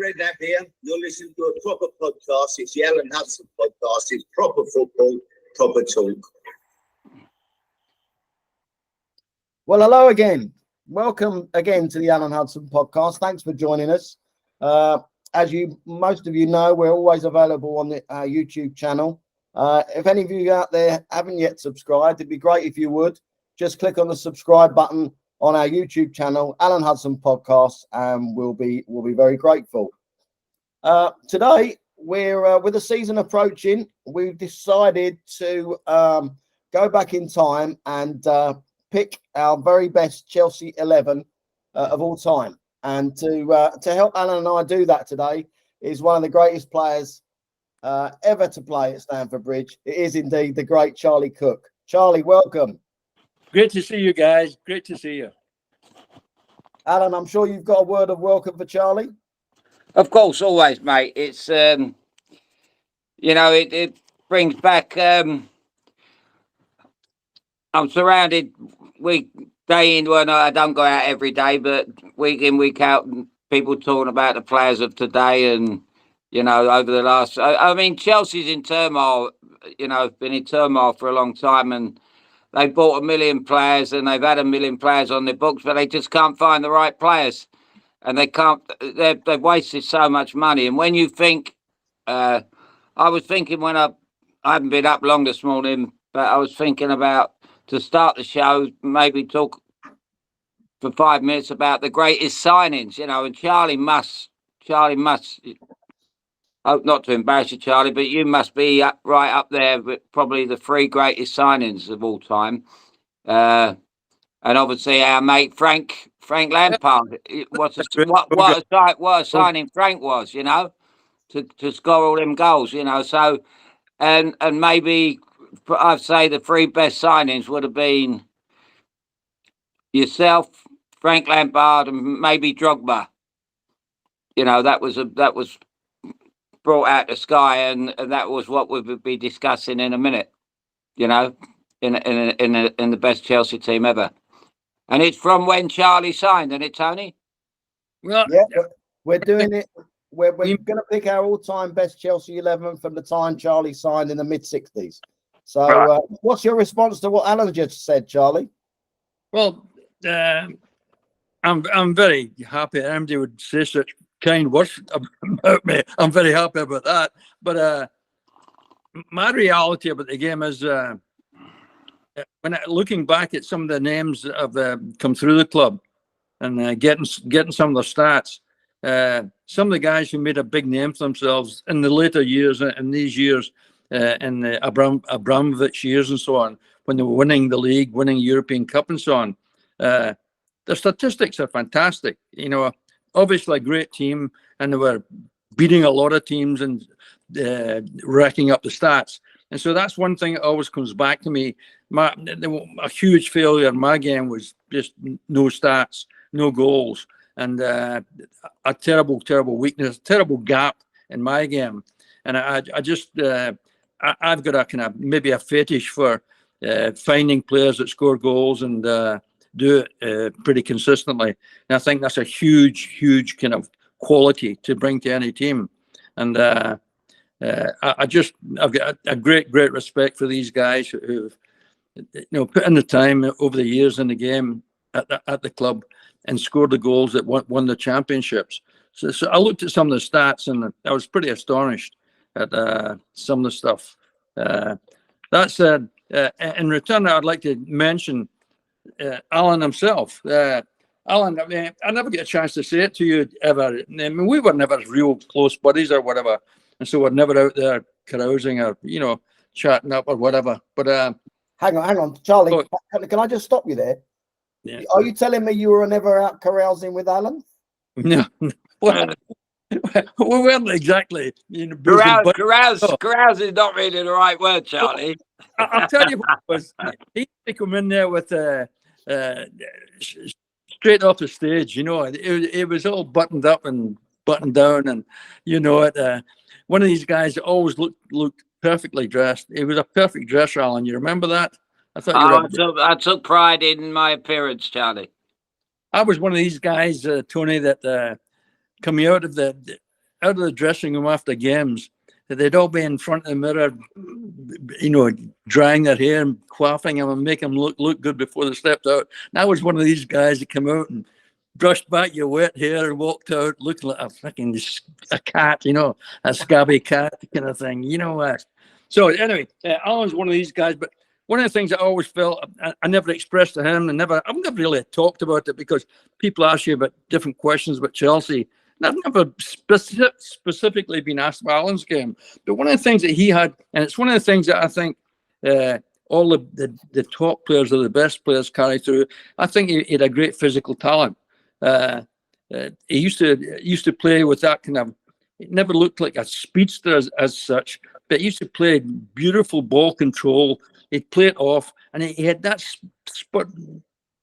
Redknapp here. You're listening to a proper podcast. It's the Alan Hudson Podcast. It's proper football, proper talk. Well, hello again. Welcome again to the Alan Hudson Podcast. Thanks for joining us. As most of you know, we're always available on the YouTube channel. If any of you out there haven't yet subscribed, it'd be great if you would. Just click on the subscribe button on our YouTube channel, Alan Hudson Podcast, and we'll be very grateful. Today, we're with the season approaching, we've decided to go back in time and pick our very best Chelsea 11 of all time. And to help Alan and I do that today is one of the greatest players ever to play at Stamford Bridge. It is indeed the great Charlie Cooke. Charlie, welcome. Great to see you guys. Great to see you. Alan, I'm sure you've got a word of welcome for Charlie. Of course, always, mate. It's, it brings back, I'm surrounded day in, well, no, I don't go out every day, but week in, week out, people talking about the players of today and, over the last, Chelsea's in turmoil, been in turmoil for a long time, and they bought 1 million players and they've had 1 million players on their books, but they just can't find the right players. And they've wasted so much money. And when you think, I was thinking when I haven't been up long this morning, but I was thinking about to start the show, maybe talk for 5 minutes about the greatest signings, and Charlie must, hope not to embarrass you, Charlie, but you must be right up there with probably the 3 greatest signings of all time. And obviously our mate Frank Lampard. What a signing Frank was, to score all them goals, So, and maybe I'd say the 3 best signings would have been yourself, Frank Lampard, and maybe Drogba. That was brought out the sky, and that was what we would be discussing in a minute. In the best Chelsea team ever. And it's from when Charlie signed, isn't it, Tony? Well, yeah, we're doing it. We're going to pick our all-time best Chelsea 11 from the time Charlie signed in the mid-60s. So right. What's your response to what Alan just said, Charlie? Well, I'm very happy. Anybody would say such kind words about me. I'm very happy about that. But my reality about the game is looking back at some of the names that have come through the club and getting some of the stats, some of the guys who made a big name for themselves in the later years, in these years, in the Abramovich years and so on, when they were winning the league, winning European Cup and so on, the statistics are fantastic. Obviously a great team, and they were beating a lot of teams and racking up the stats. And so that's one thing that always comes back to me. A huge failure in my game was just no stats, no goals, and a terrible weakness, terrible gap in my game. And I've got a kind of maybe a fetish for finding players that score goals and do it pretty consistently. And I think that's a huge kind of quality to bring to any team. And I've got a great respect for these guys who've put in the time over the years in the game at the club and scored the goals that won the championships. So I looked at some of the stats and I was pretty astonished at some of the stuff. That said, in return, I'd like to mention Alan himself. Alan, I never get a chance to say it to you ever. We were never real close buddies or whatever. And so we're never out there carousing or, chatting up or whatever. But hang on, Charlie. Can I just stop you there? Yeah. Are you telling me you were never out carousing with Alan? No. Well, we weren't exactly. Carouse is not really the right word, Charlie. I'll tell you what it was. He used to come in there with straight off the stage. It was all buttoned up and buttoned down, and one of these guys always looked perfectly dressed. He was a perfect dresser, Alan. You remember that? I took pride in my appearance, Charlie. I was one of these guys, Tony, that coming out of out of the dressing room after games, they'd all be in front of the mirror, you know, drying their hair and quaffing them and make them look good before they stepped out. And I was one of these guys that come out and brushed back your wet hair and walked out looking like a cat, you know, a scabby cat kind of thing, you know. So anyway, Alan's one of these guys, but one of the things I always felt, I never expressed to him, and I've never really talked about it because people ask you about different questions about Chelsea. And I've never specifically been asked about Alan's game. But one of the things that he had, and it's one of the things that I think all the top players or the best players carry through, I think he had a great physical talent. He used to play with that kind of, it never looked like a speedster as such, but he used to play beautiful ball control. He'd play it off, and he had that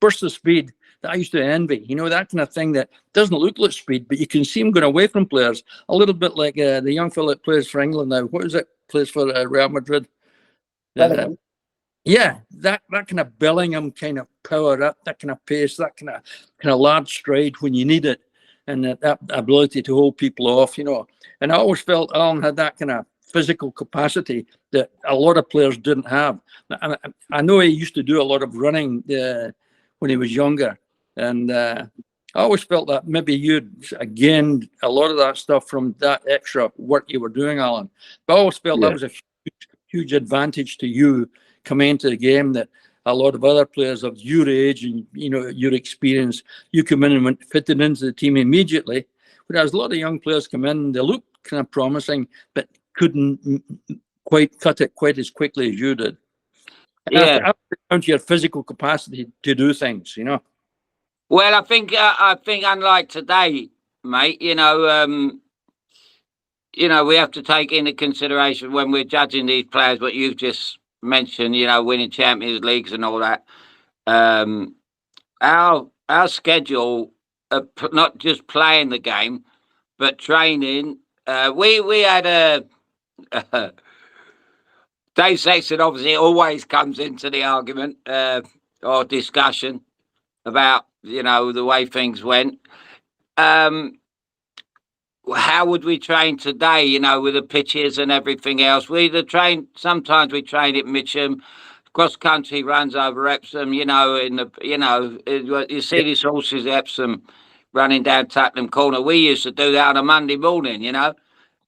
burst of speed that I used to envy. You know, that kind of thing that doesn't look like speed, but you can see him going away from players. A little bit like the young fellow that plays for England now. What is it? Plays for Real Madrid. Yeah, that kind of Bellingham kind of power up, that kind of pace, that kind of large stride when you need it, and that ability to hold people off, you know. And I always felt Alan had that kind of physical capacity that a lot of players didn't have. I know he used to do a lot of running when he was younger, and I always felt that maybe you'd gained a lot of that stuff from that extra work you were doing, Alan. But I always felt that was a huge advantage to you coming into the game, that a lot of other players of your age and, you know, your experience, you come in and fitted into the team immediately. Whereas a lot of young players come in, they look kind of promising, but couldn't quite cut it quite as quickly as you did. Yeah, down to your physical capacity to do things, you know. Well, I think unlike today, mate, you know, we have to take into consideration when we're judging these players what you've just mentioned, you know, winning Champions Leagues and all that. Our schedule, not just playing the game, but training. We had a Dave Sexton obviously always comes into the argument or discussion about, you know, the way things went. How would we train today, you know, with the pitches and everything else? Sometimes we train at Mitcham, cross country runs over Epsom, you know, you see these horses at Epsom running down Tottenham Corner. We used to do that on a Monday morning, you know.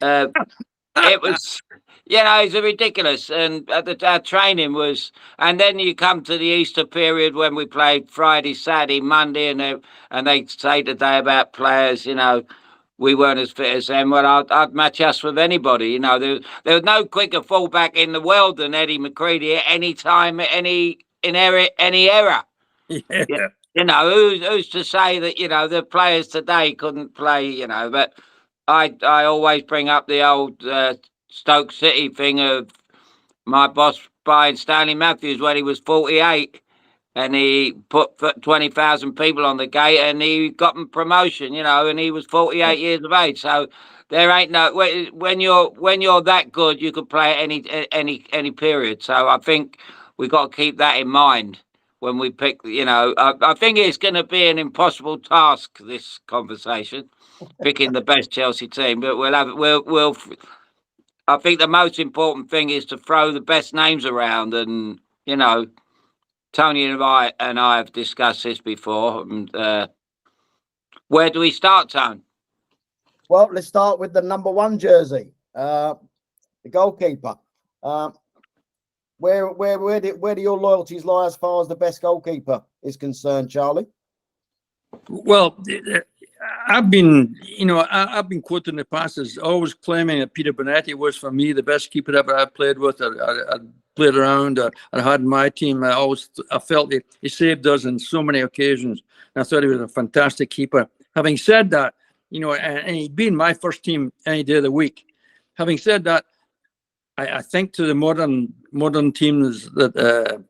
It was, you know, it's ridiculous. And our training was, and then you come to the Easter period when we played Friday, Saturday, Monday, and they say today about players, you know, we weren't as fit as them. Well, I'd match us with anybody. You know, there was no quicker fullback in the world than Eddie McCready at any time, any era. Yeah. You know, who's to say that, you know, the players today couldn't play, you know, but I always bring up the old Stoke City thing of my boss buying Stanley Matthews when he was 48, and he put 20,000 people on the gate, and he got him promotion, you know, and he was 48 years of age. So there ain't no, when you're that good, you could play at any period. So I think we've got to keep that in mind when we pick, you know. I think it's going to be an impossible task, this conversation, picking the best Chelsea team, but we'll I think the most important thing is to throw the best names around, and, you know, Tony and I have discussed this before. And, where do we start, Tony? Well, let's start with the number 1 jersey, the goalkeeper. Where do your loyalties lie as far as the best goalkeeper is concerned, Charlie? Well, I've been quoted in the past as always claiming that Peter Bonetti was, for me, the best keeper ever I played with, I played around, I had in my team. I felt he saved us on so many occasions. And I thought he was a fantastic keeper. Having said that, you know, and he'd be in my first team any day of the week. Having said that, I think to the modern teams that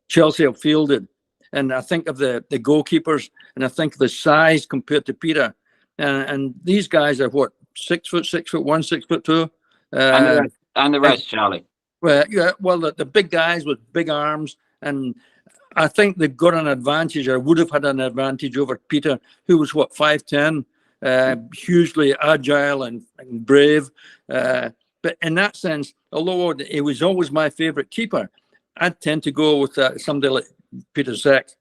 Chelsea have fielded, and I think of the goalkeepers, and I think of the size compared to Peter, and these guys are what, 6 foot, 6'1", 6'2", and the rest, Charlie. Well, yeah, well, the big guys with big arms, and I think they've got an advantage, or would have had an advantage over Peter, who was what, 5'10", hugely agile and brave. But in that sense, although he was always my favourite keeper, I'd tend to go with somebody like Peter Cech,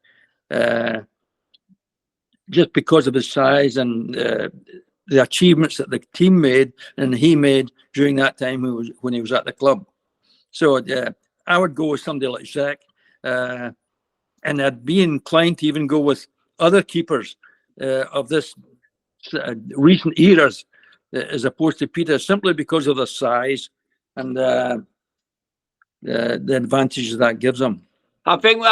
just because of his size and the achievements that the team made and he made during that time when he was at the club. So I would go with somebody like Cech, and I'd be inclined to even go with other keepers of this recent eras as opposed to Peter, simply because of the size and the advantages that gives them. I think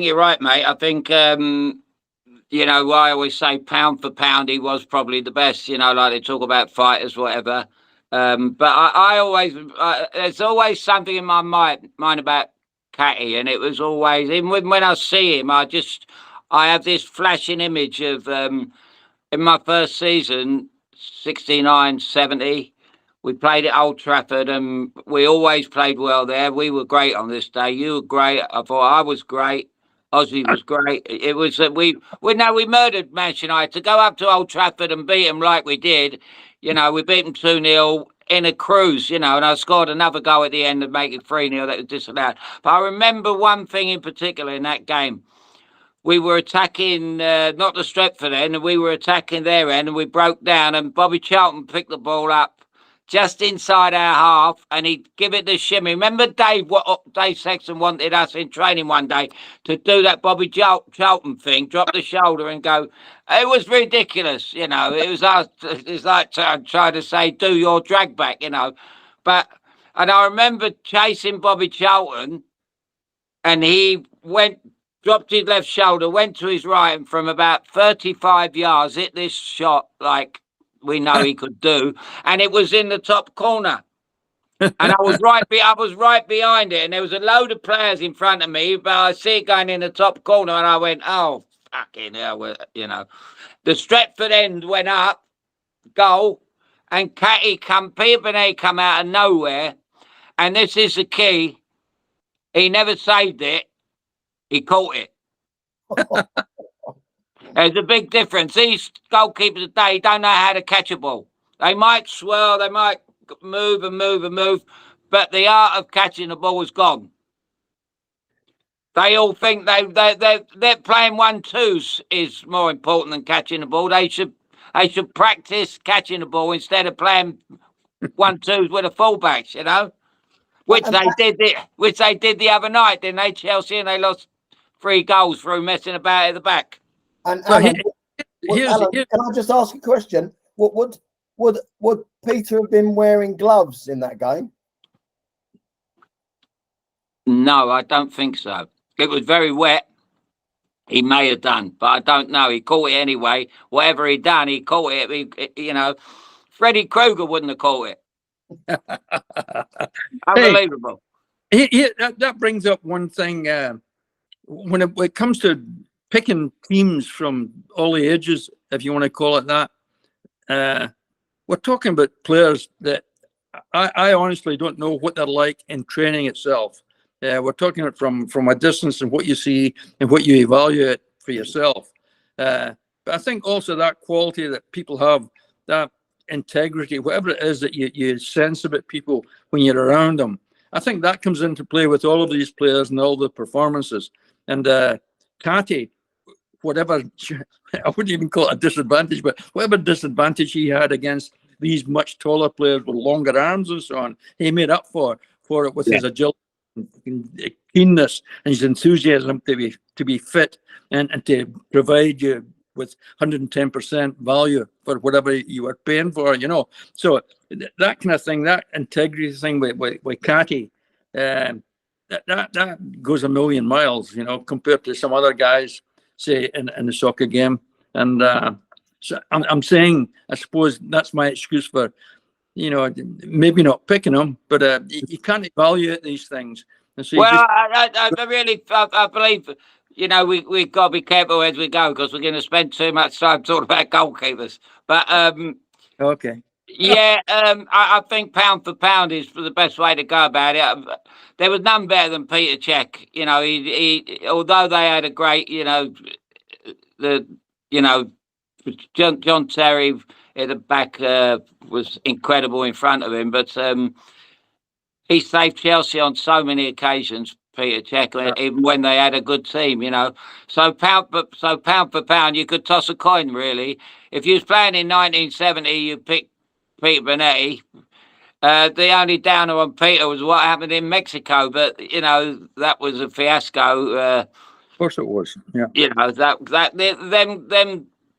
you're right, mate. I think you know, I always say pound for pound, he was probably the best. You know, like they talk about fighters, whatever. But I always there's always something in my mind about Catty, and it was always, even when I see him, I have this flashing image of in my first season, 69-70, we played at Old Trafford, and we always played well there. We were great on this day. You were great. I thought I was great. Ozzy was great. It was we murdered Manchester United. To go up to Old Trafford and beat them like we did, you know, we beat them 2-0 in a cruise, you know, and I scored another goal at the end and make it 3-0. That was disallowed. But I remember one thing in particular in that game. We were attacking, not the Stretford end, and we were attacking their end, and we broke down, and Bobby Charlton picked the ball up just inside our half, and he'd give it the shimmy. Remember Dave Sexton wanted us in training one day to do that Bobby Charlton thing, drop the shoulder and go. It was ridiculous, you know. It was like trying to say, do your drag back, you know. And I remember chasing Bobby Charlton, and he dropped his left shoulder, went to his right, and from about 35 yards, hit this shot like we know he could do, and it was in the top corner. And I was right behind it, and there was a load of players in front of me, but I see it going in the top corner, and I went, oh, fucking hell, you know. The Stretford end went up, goal, and Catty come out of nowhere, and this is the key. He never saved it. He caught it. There's a big difference. These goalkeepers today don't know how to catch a ball. They might swirl, they might move, but the art of catching the ball is gone. They all think they're playing 1-2s is more important than catching the ball. They should practice catching the ball instead of playing 1-2s with the fullbacks, you know. Which they did the other night, didn't they, Chelsea? And they lost 3 goals through messing about at the back. And So Alan, Alan, can I just ask a question? Would Peter have been wearing gloves in that game? No, I don't think so. It was very wet. He may have done, but I don't know. He caught it anyway. Whatever he done, he caught it. You know, Freddy Krueger wouldn't have caught it. Unbelievable. That brings up one thing. When it comes to picking teams from all the ages, if you want to call it that, we're talking about players that I honestly don't know what they're like in training itself. We're talking about from a distance and what you see and what you evaluate for yourself. But I think also that quality that people have, that integrity, whatever it is that you sense about people when you're around them, I think that comes into play with all of these players and all the performances. And Catty, whatever, I wouldn't even call it a disadvantage, but whatever disadvantage he had against these much taller players with longer arms and so on, he made up for it with his agility and keenness and his enthusiasm to be fit and to provide you with 110% value for whatever you were paying for, you know. So that kind of thing, that integrity thing with Catty, that goes a million miles, you know, compared to some other guys, say in the soccer game. And so I'm saying, I suppose that's my excuse for, you know, maybe not picking them, but you can't evaluate these things. And so I believe, you know, we've got to be careful as we go because we're going to spend too much time talking about goalkeepers. But okay. Yeah, I think pound for pound is the best way to go about it. There was none better than Peter Cech. You know, he although they had a great, you know, John Terry at the back was incredible in front of him, but he saved Chelsea on so many occasions, Peter Cech, even when they had a good team, you know. So pound for pound, you could toss a coin, really. If you was playing in 1970, you pick Peter Bonetti. The only downer on Peter was what happened in Mexico, but you know that was a fiasco. Of course, it was. Yeah. You know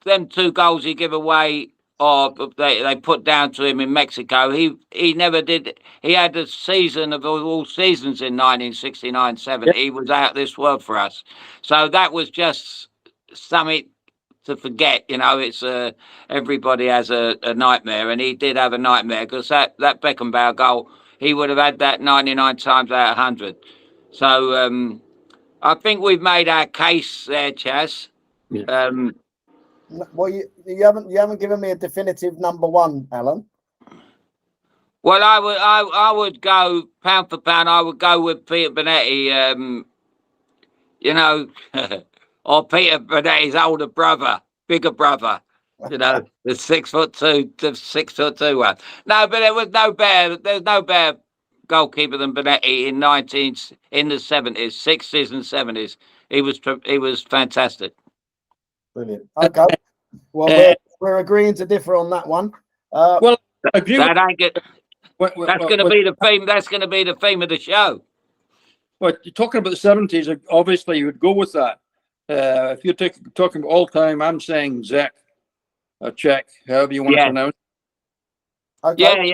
them 2 goals he gave away, or they put down to him in Mexico. He never did. He had a season of all seasons in 1969-70. Yep. He was out this world for us. So that was just something to forget. You know, it's everybody has a nightmare, and he did have a nightmare, because that Beckenbauer goal, he would have had that 99 times out of 100. So I think we've made our case there, Chaz. Yeah. Well, you haven't given me a definitive number one, Alan. Well, I would go pound for pound. I would go with Peter Bonetti. You know, or Peter Bonetti's older brother, bigger brother. You know, the 6'2", the 6'2" one. No, but there was no better. There's no better goalkeeper than Bonetti in the 70s, 60s and 70s. He was fantastic. Brilliant. Okay. Well, we're agreeing to differ on that one. Well, I agree. That ain't good. That's going to be the theme. That's going to be the theme of the show. But you're talking about the 70s, obviously you would go with that. If you're talking about all time, I'm saying Czech, or Czech, however you want to pronounce it. Okay.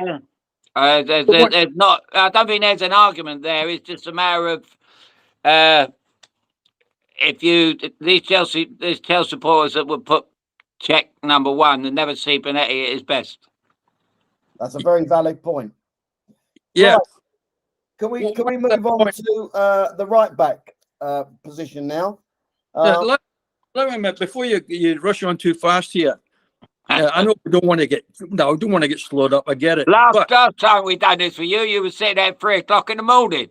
Yeah. There's not. I don't think there's an argument there. It's just a matter of these Chelsea supporters that would put Czech number one and never see Bonetti at his best. That's a very valid point. Yeah. Right. Can we move on to the right back position now? Let me, before you rush on too fast here. I know we don't want to get slowed up. I get it. Last time we done this for you, you were sitting at 3 o'clock in the morning.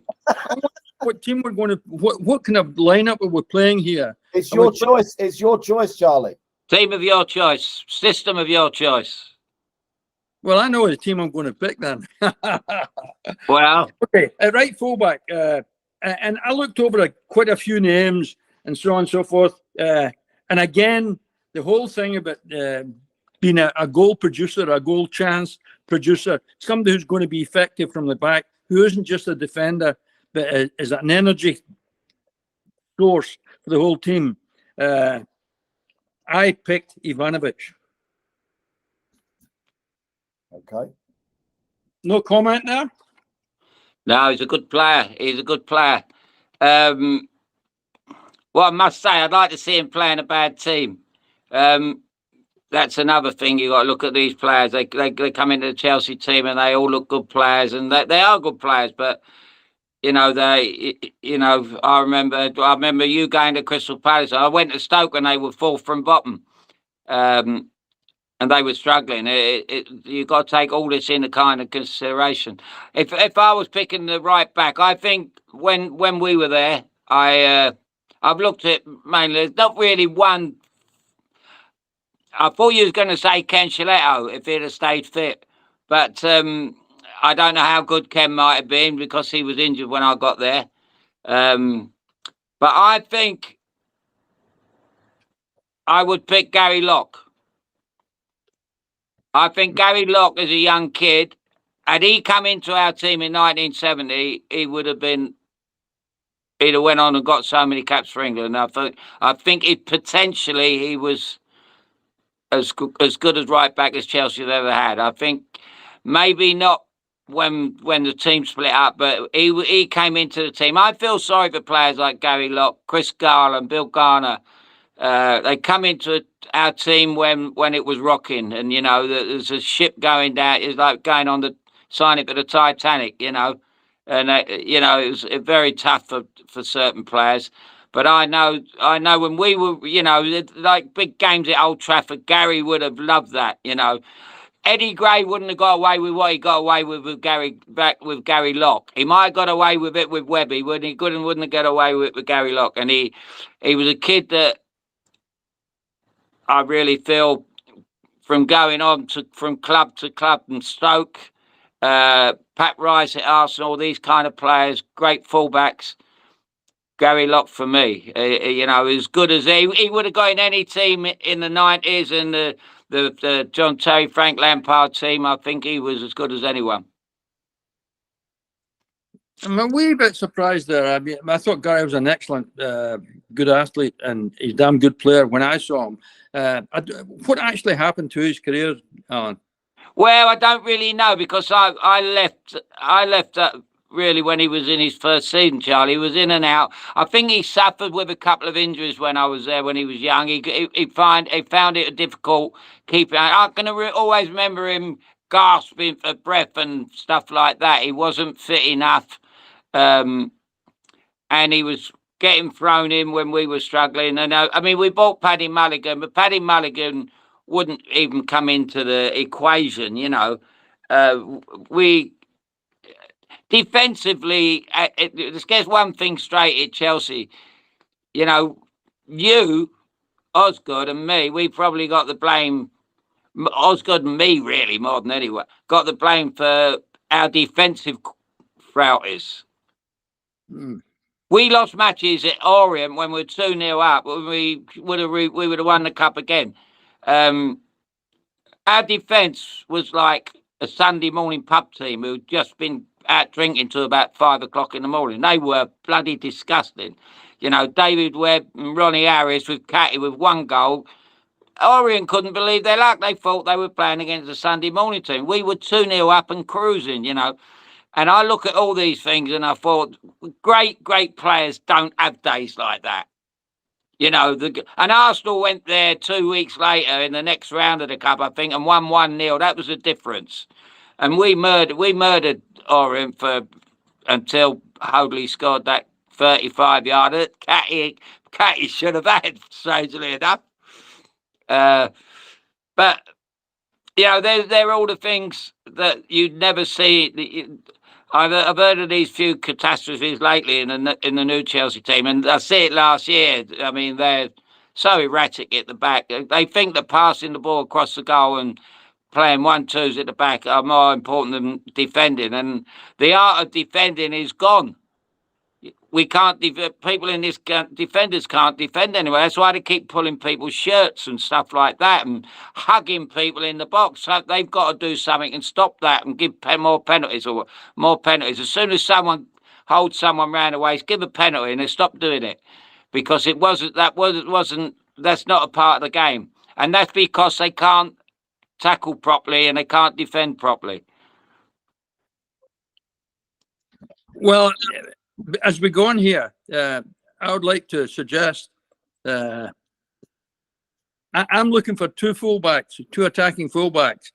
What team we're going to? What kind of lineup we're playing here? It's your choice. It's your choice, Charlie. Team of your choice, system of your choice. Well, I know the team I'm going to pick then. Well, okay, right fullback, and I looked over quite a few names and so on and so forth. And again, the whole thing about being a goal producer, a goal chance producer, somebody who's going to be effective from the back, who isn't just a defender, but is an energy source for the whole team. I picked Ivanovic. Okay. No comment there? No, he's a good player. Well, I must say, I'd like to see him play in a bad team. That's another thing. You got to look at these players. They come into the Chelsea team and they all look good players, and they are good players. But you know, I remember you going to Crystal Palace. I went to Stoke and they were 4th from bottom, and they were struggling. You got to take all this into kind of consideration. If I was picking the right back, I think when we were there, I've looked at mainly. There's not really one. I thought you was going to say Ken Chiletto if he'd have stayed fit, but I don't know how good Ken might have been because he was injured when I got there. But I think I would pick Gary Locke. I think Gary Locke, as a young kid, had he come into our team in 1970, he would have been. He'd have went on and got so many caps for England. I think he was as good as right back as Chelsea have ever had. I think maybe not when the team split up, but he came into the team. I feel sorry for players like Gary Locke, Chris Garland, Bill Garner. They come into our team when it was rocking, and you know there's a ship going down. It's like going on the signing for the Titanic, you know, and you know it was very tough for certain players. But I know when we were, you know, like big games at Old Trafford, Gary would have loved that, you know. Eddie Gray wouldn't have got away with what he got away with Gary Locke. He might have got away with it with Webby, wouldn't he? Wouldn't have got away with it with Gary Locke. And he was a kid that I really feel from going on from club to club, and Stoke, Pat Rice at Arsenal, these kind of players, great fullbacks. Gary Locke for me, as good as he would have got in any team in the 90s, and the John Terry, Frank Lampard team. I think he was as good as anyone. I'm a wee bit surprised there. I mean, I thought Gary was an excellent, good athlete, and he's a damn good player when I saw him. What actually happened to his career, Alan? Well, I don't really know, because I left really when he was in his first season, Charlie. He was in and out. I think he suffered with a couple of injuries when I was there when he was young. He found it difficult keeping. I can always remember him gasping for breath and stuff like that. He wasn't fit enough, and he was getting thrown in when we were struggling. And I mean, we bought Paddy Mulligan, but Paddy Mulligan wouldn't even come into the equation. We defensively, let's get one thing straight at Chelsea. You, Osgood, and me, we probably got the blame. Osgood and me, really, more than anyone, got the blame for our defensive frailties. We lost matches at Orient when we were 2-0 up. We would have won the cup again. Our defence was like a Sunday morning pub team who'd just been out drinking till about 5 o'clock in the morning. They were bloody disgusting. David Webb and Ronnie Harris with Catty with 1 goal. Orient couldn't believe their luck. They thought they were playing against a Sunday morning team. We were 2-0 up and cruising, And I look at all these things and I thought, great players don't have days like that. And Arsenal went there 2 weeks later in the next round of the cup, I think, and won 1-0. That was the difference. And we murdered Orient until Hoadley scored that 35-yarder. Catty should have had, strangely enough. But they're all the things that you'd never see. I've heard of these few catastrophes lately in the new Chelsea team, and I see it last year. I mean, they're so erratic at the back. They think that passing the ball across the goal and playing 1-2s at the back are more important than defending, and the art of defending is gone. We can't. People in this defenders can't defend anyway. That's why they keep pulling people's shirts and stuff like that, and hugging people in the box. So they've got to do something and stop that, and give more penalties. As soon as someone holds someone round the waist, give a penalty, and they stop doing it, because that's not a part of the game, and that's because they can't tackle properly and they can't defend properly. Well, as we go on here, I would like to suggest I'm looking for 2 fullbacks, 2 attacking fullbacks.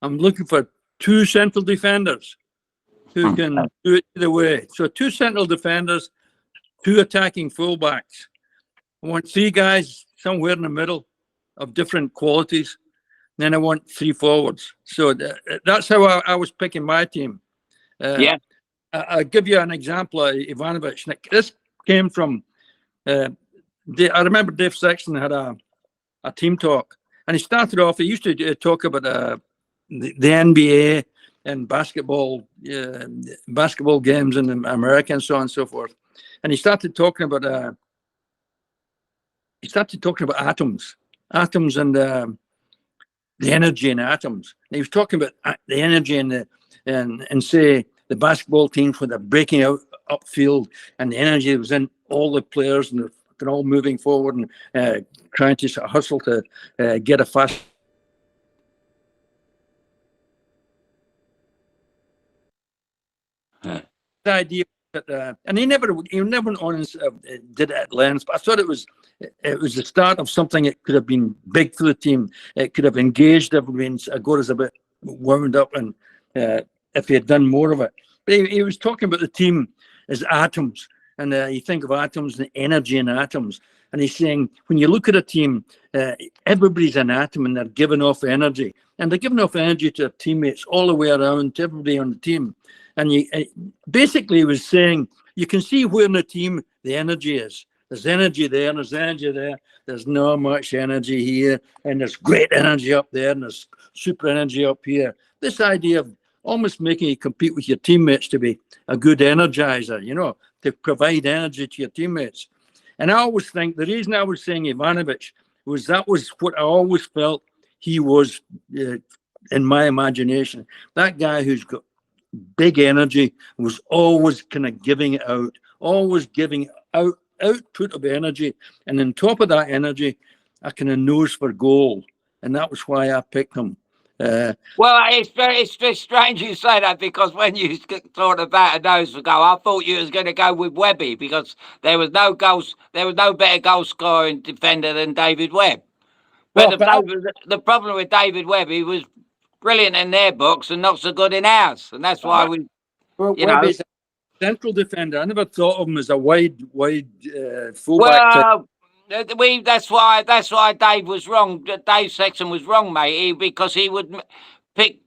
I'm looking for 2 central defenders who can do it either way. So 2 central defenders, 2 attacking fullbacks. I want 3 guys somewhere in the middle of different qualities. Then I want 3 forwards. So that's how I was picking my team. Yeah. I'll give you an example of Ivanovic. This came from, I remember Dave Sexton had a team talk, and he started off, he used to talk about the NBA and basketball games in America and so on and so forth. And he started talking about atoms and the energy in atoms. And he was talking about the energy and say, the basketball teams when they're breaking out upfield, and the energy that was in all the players, and they're all moving forward and trying to hustle to get a fast. The idea that, and he never went on and did it at length, but I thought it was the start of something that could have been big for the team. It could have engaged everyone. Agora's a bit wound up, and if he had done more of it. But he was talking about the team as atoms, and you think of atoms and energy in atoms, and he's saying when you look at a team, everybody's an atom and they're giving off energy, and they're giving off energy to their teammates all the way around, to everybody on the team. And basically he was saying you can see where in the team the energy is. There's energy there, and there's energy there. There's not much energy here, and there's great energy up there, and there's super energy up here. This idea of almost making you compete with your teammates to be a good energizer, to provide energy to your teammates. And I always think the reason I was saying Ivanovic was that was what I always felt he was, in my imagination. That guy who's got big energy was always kind of giving it out, always giving out output of energy. And on top of that energy, a kind of nose for goal. And that was why I picked him. Well, it's just strange you say that, because when you thought about a nose for goal, I thought you was going to go with Webby, because there was no better goal scoring defender than David Webb. But the problem with David Webb, he was brilliant in their books and not so good in ours, and that's why Webby's a central defender. I never thought of him as a wide fullback. Well, that's why Dave was wrong. Dave Sexton was wrong, mate, because he would pick,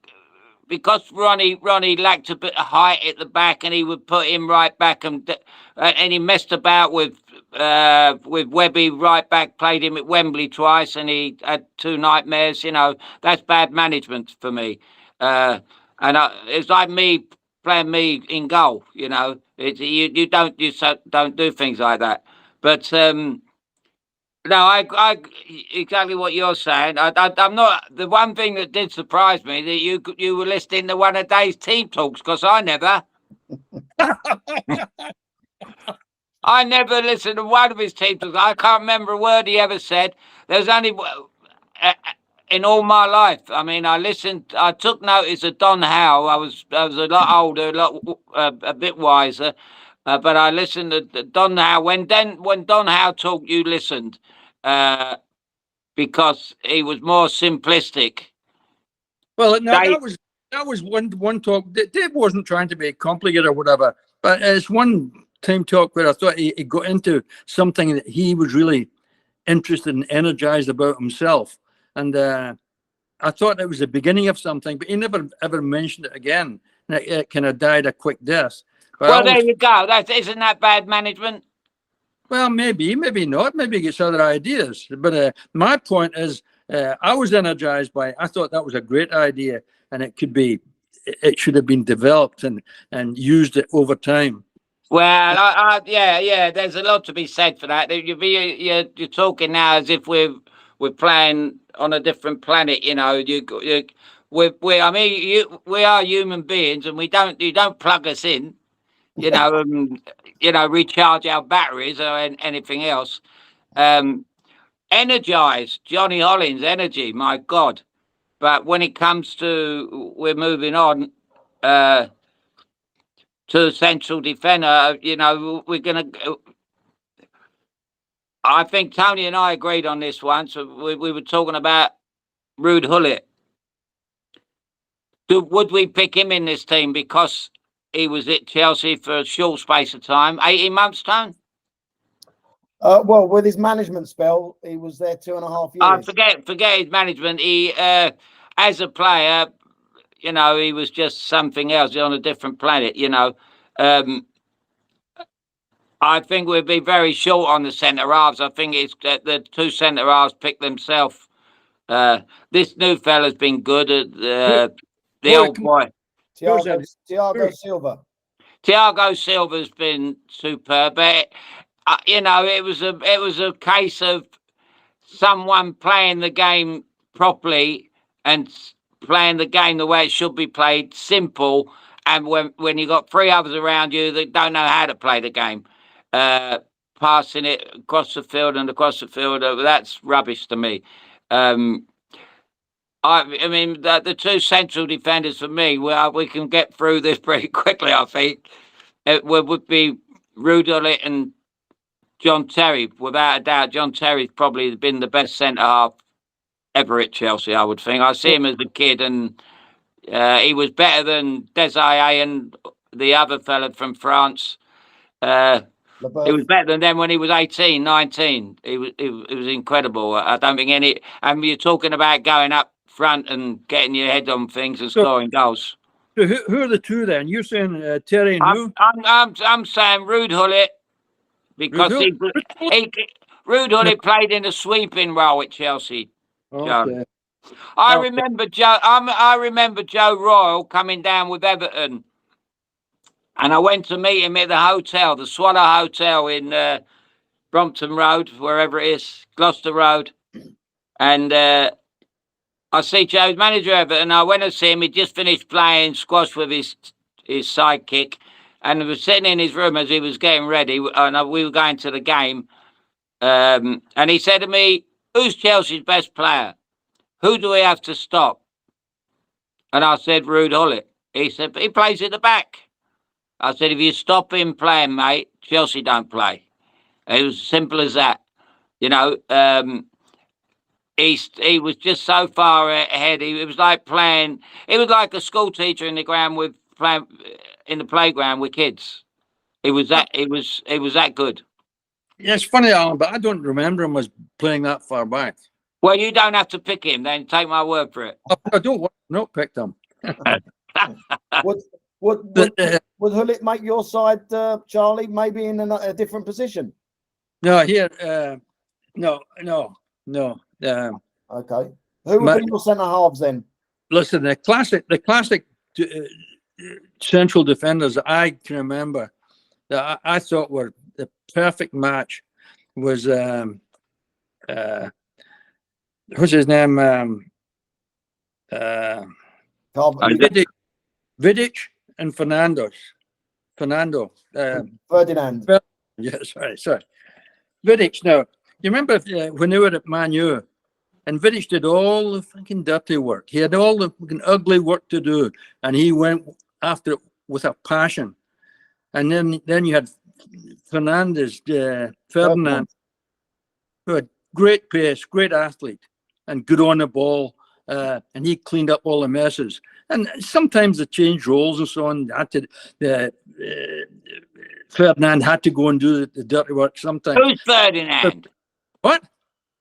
because Ronnie lacked a bit of height at the back, and he would put him right back, and he messed about with Webby right back. Played him at Wembley twice, and he had 2 nightmares. That's bad management for me. It's like me playing me in goal. You don't do things like that. But no, I exactly what you're saying. I'm not. The one thing that did surprise me that you were listening to one of Dave's team talks, because I never. I never listened to one of his team talks. I can't remember a word he ever said. There's only in all my life. I mean, I took notice of Don Howe. I was a lot older, a bit wiser. But I listened to Don Howe. When Don Howe talked, you listened, because he was more simplistic. Well, no, that was one talk. Dave wasn't trying to be complicated or whatever, but it's one team talk where I thought he got into something that he was really interested and energized about himself, and I thought it was the beginning of something, but he never ever mentioned it again. And it kind of died a quick death. Well, there you go. Isn't that bad management? Well, maybe not. Maybe he gets other ideas. But my point is, I was energized by it. I thought that was a great idea, and it should have been developed and used it over time. Well, yeah. There's a lot to be said for that. You're talking now as if we're playing on a different planet. We are human beings, and you don't plug us in. Recharge our batteries or anything else. Energize Johnny Hollins' energy, my God. But when it comes to, we're moving on to the central defender, we're going to, I think Tony and I agreed on this one. So we were talking about Ruud Gullit. Would we pick him in this team because he was at Chelsea for a short space of time, 18 months, Tone? Well, with his management spell, he was there 2.5 years. Forget his management. He, as a player, he was just something else on a different planet. I think we'd be very short on the centre halves. I think it's the 2 centre halves pick themselves. This new fella's been good at the old boy. Thiago Silva. Thiago Silva's been superb, but it was a case of someone playing the game properly and playing the game the way it should be played, simple. And when you got 3 others around you that don't know how to play the game, passing it across the field, that's rubbish to me. I mean, the 2 central defenders for me, we can get through this pretty quickly, I think. It would be Ruud Gullit and John Terry. Without a doubt, John Terry's probably been the best centre-half ever at Chelsea, I would think. I see him as a kid, and he was better than Desire and the other fella from France. He was better than them when he was 18, 19. It was incredible. I don't think any... And you're talking about going up front and getting your head on things and scoring goals. So who are the 2 then? You're saying Terry and who? I'm saying Ruud Gullit, because Ruud Gullit played in a sweeping role at Chelsea. Okay. I remember Joe Royal coming down with Everton, and I went to meet him at the hotel, the Swallow Hotel in Brompton Road, wherever it is, Gloucester Road, and I see Joe's manager Everton. I went to see him. He just finished playing squash with his sidekick, and he was sitting in his room as he was getting ready, and we were going to the game. And he said to me, "Who's Chelsea's best player? Who do we have to stop?" And I said, "Ruud Gullit." He said, "But he plays at the back." I said, "If you stop him playing, mate, Chelsea don't play." It was simple as that. You know, he was just so far ahead. It was like playing. It was like a school teacher in the playground with kids. It was that. It was that good. Yeah, it's funny, Alan, but I don't remember him as playing that far back. Well, you don't have to pick him. Then take my word for it. I don't want to not pick them. Would Gullit make your side, Charlie, maybe in a different position? No, here, no. Okay. Who would be your centre halves then? Listen, the classic central defenders I can remember that I thought were the perfect match was what's his name? Vidic and Fernando. Ferdinand. Yeah, sorry. Vidic. Now, you remember when they were at Man U, and Vidic did all the fucking dirty work. He had all the fucking ugly work to do, and he went after it with a passion. And then you had Ferdinand, who had great pace, great athlete, and good on the ball, and he cleaned up all the messes. And sometimes they changed roles and so on. Ferdinand had to go and do the dirty work sometimes. Who's Ferdinand? What?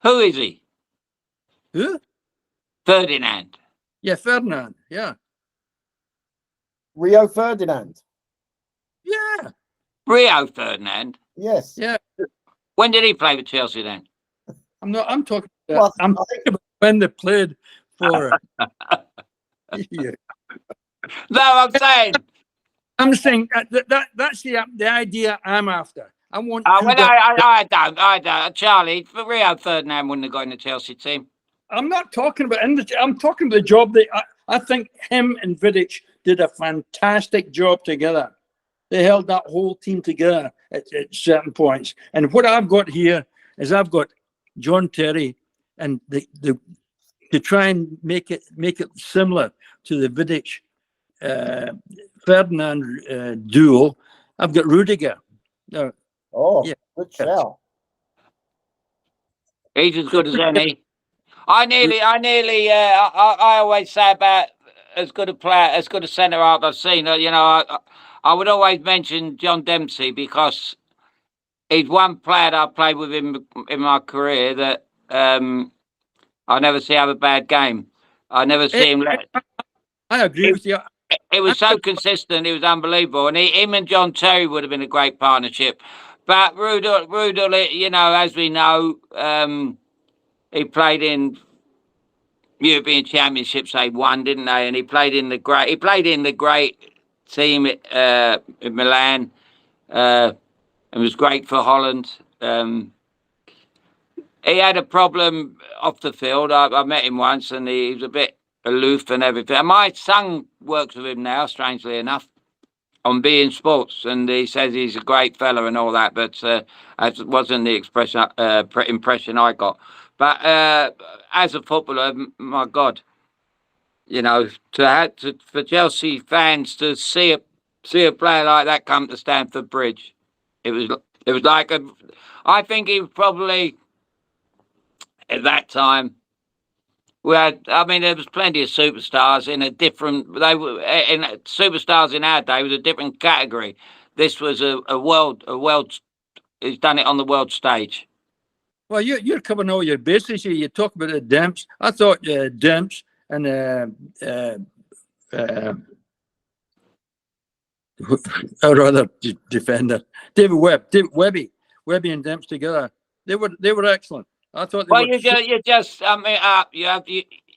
Who is he? Who? Ferdinand. Yeah, Ferdinand. Yeah. Rio Ferdinand. Yeah. Rio Ferdinand. Yes. Yeah. When did he play with Chelsea then? I'm talking about when they played for yeah. No, I'm saying that's the idea I'm after. I want. I don't. Charlie, Rio Ferdinand wouldn't have got in the Chelsea team. I'm not talking about I'm talking about the job that I think him and Vidic did a fantastic job together. They held that whole team together at certain points. And what I've got here is I've got John Terry and to try and make it similar to the Vidic Ferdinand duo. I've got Rudiger. Good shout. He's as good as any. I always say about as good a player, as good a centre half I've seen. You know, I would always mention John Dempsey because he's one player that I played with him in my career that I never see have a bad game. I never see him. I agree with you. It was so consistent. It was unbelievable. And him and John Terry would have been a great partnership. But Ruud, you know, as we know, he played in European Championships. They won, didn't they? And he played in the great team in Milan. It was great for Holland. He had a problem off the field. I met him once, and he was a bit aloof and everything. And my son works with him now, strangely enough, on beIN Sports, and he says he's a great fella and all that. But that wasn't the impression I got. But as a footballer, my God, you know, for Chelsea fans to see a player like that come to Stamford Bridge, it was like I think he was probably at that time. There was plenty of superstars in a different. Superstars in our day was a different category. This was a world. He's done it on the world stage. Well, you're covering all your bases here. You talk about the Demps. I thought Demps and our other defender, David Webby, Webby and Demps together. They were excellent. I thought they Well, were. you just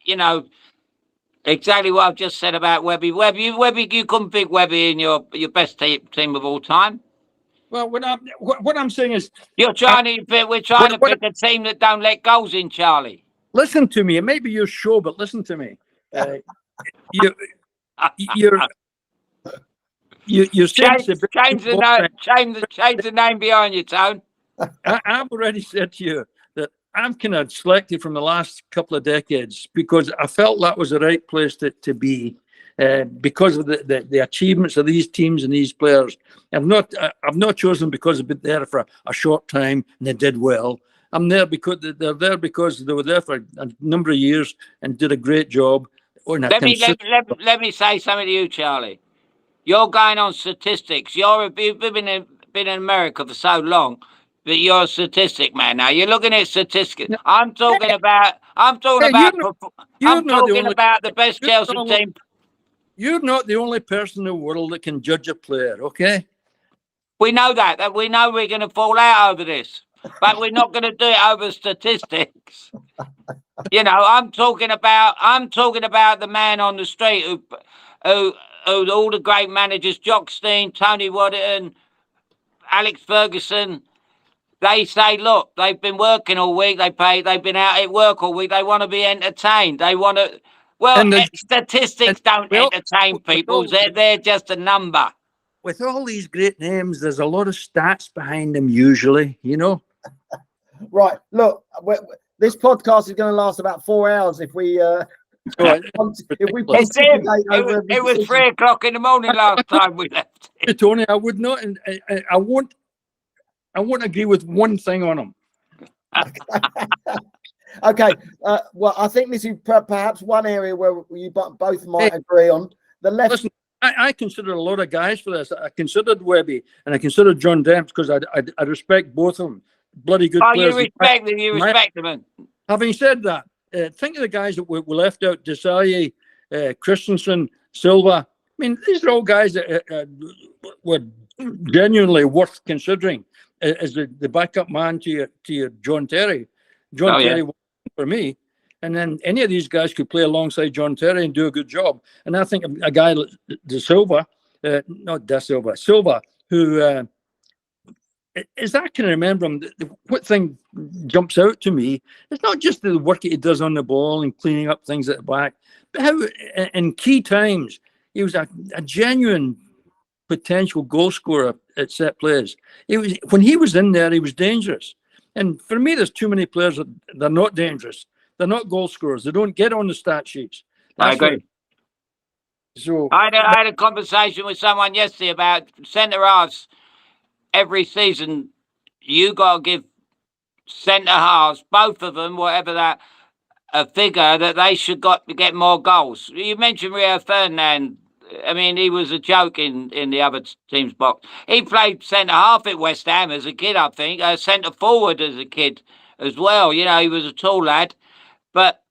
you know exactly what I've just said about Webby. Webby, you couldn't pick Webby in your best team of all time. Well, what I'm saying is, We're trying to pick a team that don't let goals in, Charlie. listen to me. It may be your show, but listen to me. You're saying change the name behind you, Tone. I've already said to you that I'm kind of selected from the last couple of decades because I felt that was the right place to be because of the achievements of these teams and these players. I've not chosen because I've been there for a short time and they did well. I'm there because they're there because they were there for a number of years and did a great job. Let me say something to you, Charlie. You're going on statistics. You've been in America for so long, but you're a statistic man now. You're looking at statistics. I'm talking about the best Chelsea team. You're not the only person in the world that can judge a player, okay? We know that we know we're going to fall out over this, but we're not going to do it over statistics. You know, I'm talking about the man on the street who all the great managers, Jock Stein, Tony Waddington, Alex Ferguson, they say, look, they've been working all week. They've been out at work all week. They want to be entertained. They want to. Well, statistics don't entertain people. They're just a number. With all these great names, there's a lot of stats behind them usually, you know. Right. Look, this podcast is going to last about 4 hours if we. It was 3 o'clock in the morning last time we left. Tony, I would not, and I won't agree with one thing on them. Okay. Well, I think this is perhaps one area where you both might agree on. The left. Listen, I considered a lot of guys for this. I considered Webby and I considered John Demps because I respect both of them. Bloody good players. You respect them. Having said that, think of the guys that we left out: Desailly, Christensen, Silva. I mean, these are all guys that were genuinely worth considering as the backup man to your John Terry. Terry was for me, and then any of these guys could play alongside John Terry and do a good job. And I think a guy like Silva, who. As I can remember him, what thing jumps out to me, it's not just the work he does on the ball and cleaning up things at the back, but how in key times he was a genuine potential goal scorer at set plays. When he was in there, he was dangerous. And for me, there's too many players that they're not dangerous. They're not goal scorers. They don't get on the stat sheets. I agree. So I had a conversation with someone yesterday about centre halves. Every season, you got to give centre halves, both of them, whatever that, a figure that they should got to get more goals. You mentioned Rio Ferdinand. I mean, he was a joke in the other team's box. He played centre half at West Ham as a kid, I think. Centre forward as a kid as well. You know, he was a tall lad. But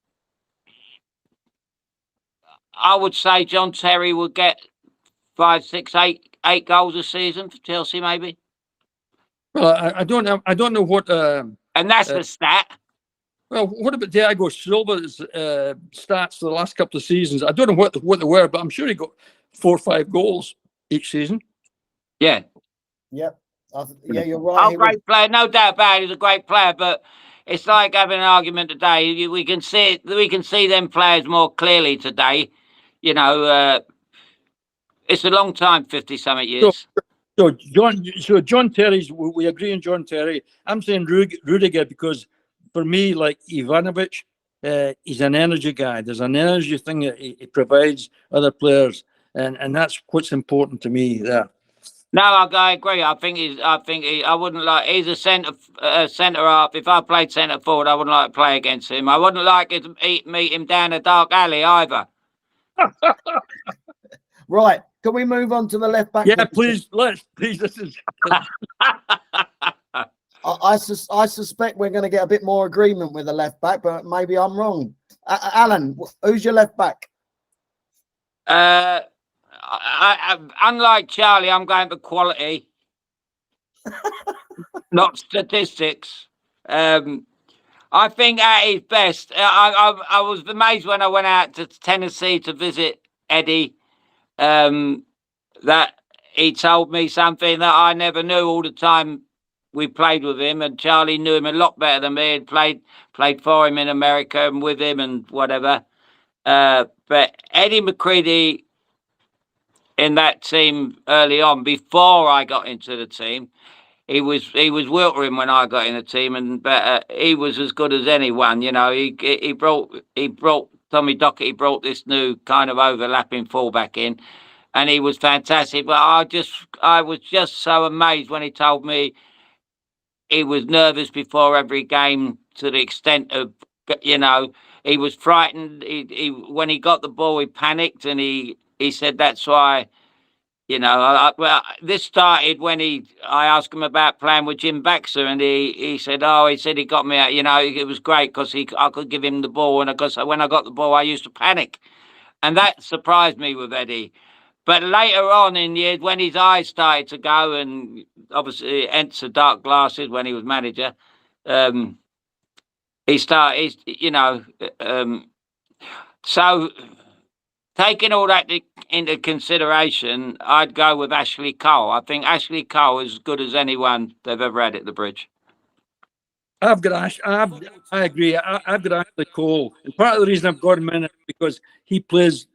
I would say John Terry would get 5, 6, 8 goals a season for Chelsea, maybe. Well, I don't know what. And that's the stat. Well, what about Thiago Silva's stats for the last couple of seasons? I don't know what they were, but I'm sure he got 4 or 5 goals each season. Yeah. Yep. Yeah, you're right. Great player, no doubt about it. He's a great player, but it's like having an argument today. We can see them players more clearly today. You know, it's a long time, 50-something years. So John Terry's, we agree on John Terry. I'm saying Rudiger because for me, like Ivanovic, he's an energy guy. There's an energy thing that he provides other players, and that's what's important to me there. No, I agree. I wouldn't like. He's a centre half. If I played centre forward, I wouldn't like to play against him. I wouldn't like to meet him down a dark alley either. Right. Can we move on to the left back? Yeah, please. This is. I suspect we're going to get a bit more agreement with the left back, but maybe I'm wrong. Alan, who's your left back? Unlike Charlie, I'm going for quality. not statistics. I think at his best, I was amazed when I went out to Tennessee to visit Eddie, that he told me something that I never knew all the time we played with him, and Charlie knew him a lot better than me. Had played for him in America and with him and whatever. But Eddie McCready in that team early on, before I got into the team, he was weltering when I got in the team, but he was as good as anyone. You know, he brought Tommy Dockett. He brought this new kind of overlapping fullback in, and he was fantastic. But I was just so amazed when he told me he was nervous before every game, to the extent of, you know, he was frightened. He when he got the ball, he panicked, and he said that's why. You know, well, this started when I asked him about playing with Jim Baxter, and he said he got me out. You know, it was great because I could give him the ball, and because when I got the ball, I used to panic, and that surprised me with Eddie. But later on in the year, when his eyes started to go, and obviously entered dark glasses when he was manager, he started, you know, so. Taking all that into consideration, I'd go with Ashley Cole. I think Ashley Cole is as good as anyone they've ever had at the Bridge. I agree. I've got Ashley Cole, and part of the reason I've got him in is because he plays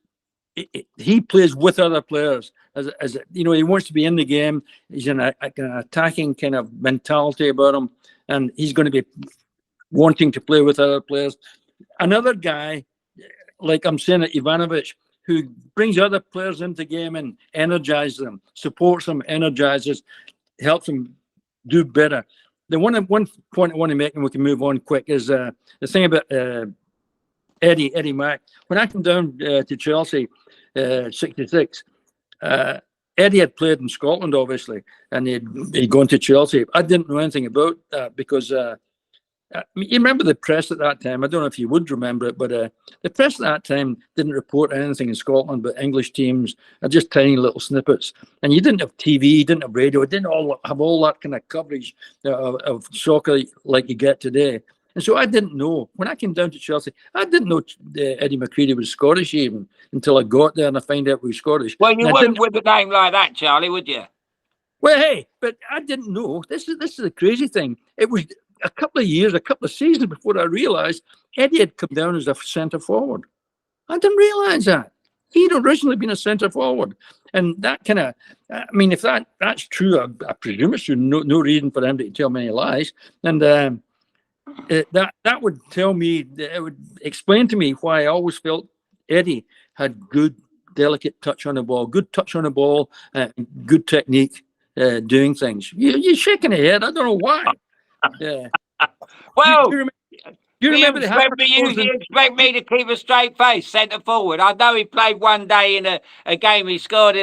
with other players. As you know, he wants to be in the game. He's in an attacking kind of mentality about him, and he's going to be wanting to play with other players. Another guy, like I'm saying at Ivanovic, who brings other players into the game and energizes them, supports them, energizes, helps them do better. The one point I want to make, and we can move on quick, is the thing about Eddie Mack. When I came down to Chelsea, 66, Eddie had played in Scotland, obviously, and he'd gone to Chelsea. I didn't know anything about that because you remember the press at that time. I don't know if you would remember it, but the press at that time didn't report anything in Scotland but English teams, just tiny little snippets. And you didn't have TV, you didn't have radio, it didn't have all that kind of coverage of soccer like you get today. And so I didn't know. When I came down to Chelsea, I didn't know Eddie McCready was Scottish even until I got there and I found out he was Scottish. Well, you wouldn't with a name like that, Charlie, would you? Well, hey, but I didn't know. This is the crazy thing. It was a couple of seasons before I realised Eddie had come down as a centre forward. I didn't realise that. He'd originally been a centre forward. And that kind of, I mean, if that's true, I presume it's true. No reason for him to tell me any lies. And that would tell me, it would explain to me why I always felt Eddie had good, delicate touch on the ball, good technique, doing things. You're shaking your head. I don't know why. Yeah. Well, you remember you expect me to keep a straight face, centre forward. I know he played one day in a game. He scored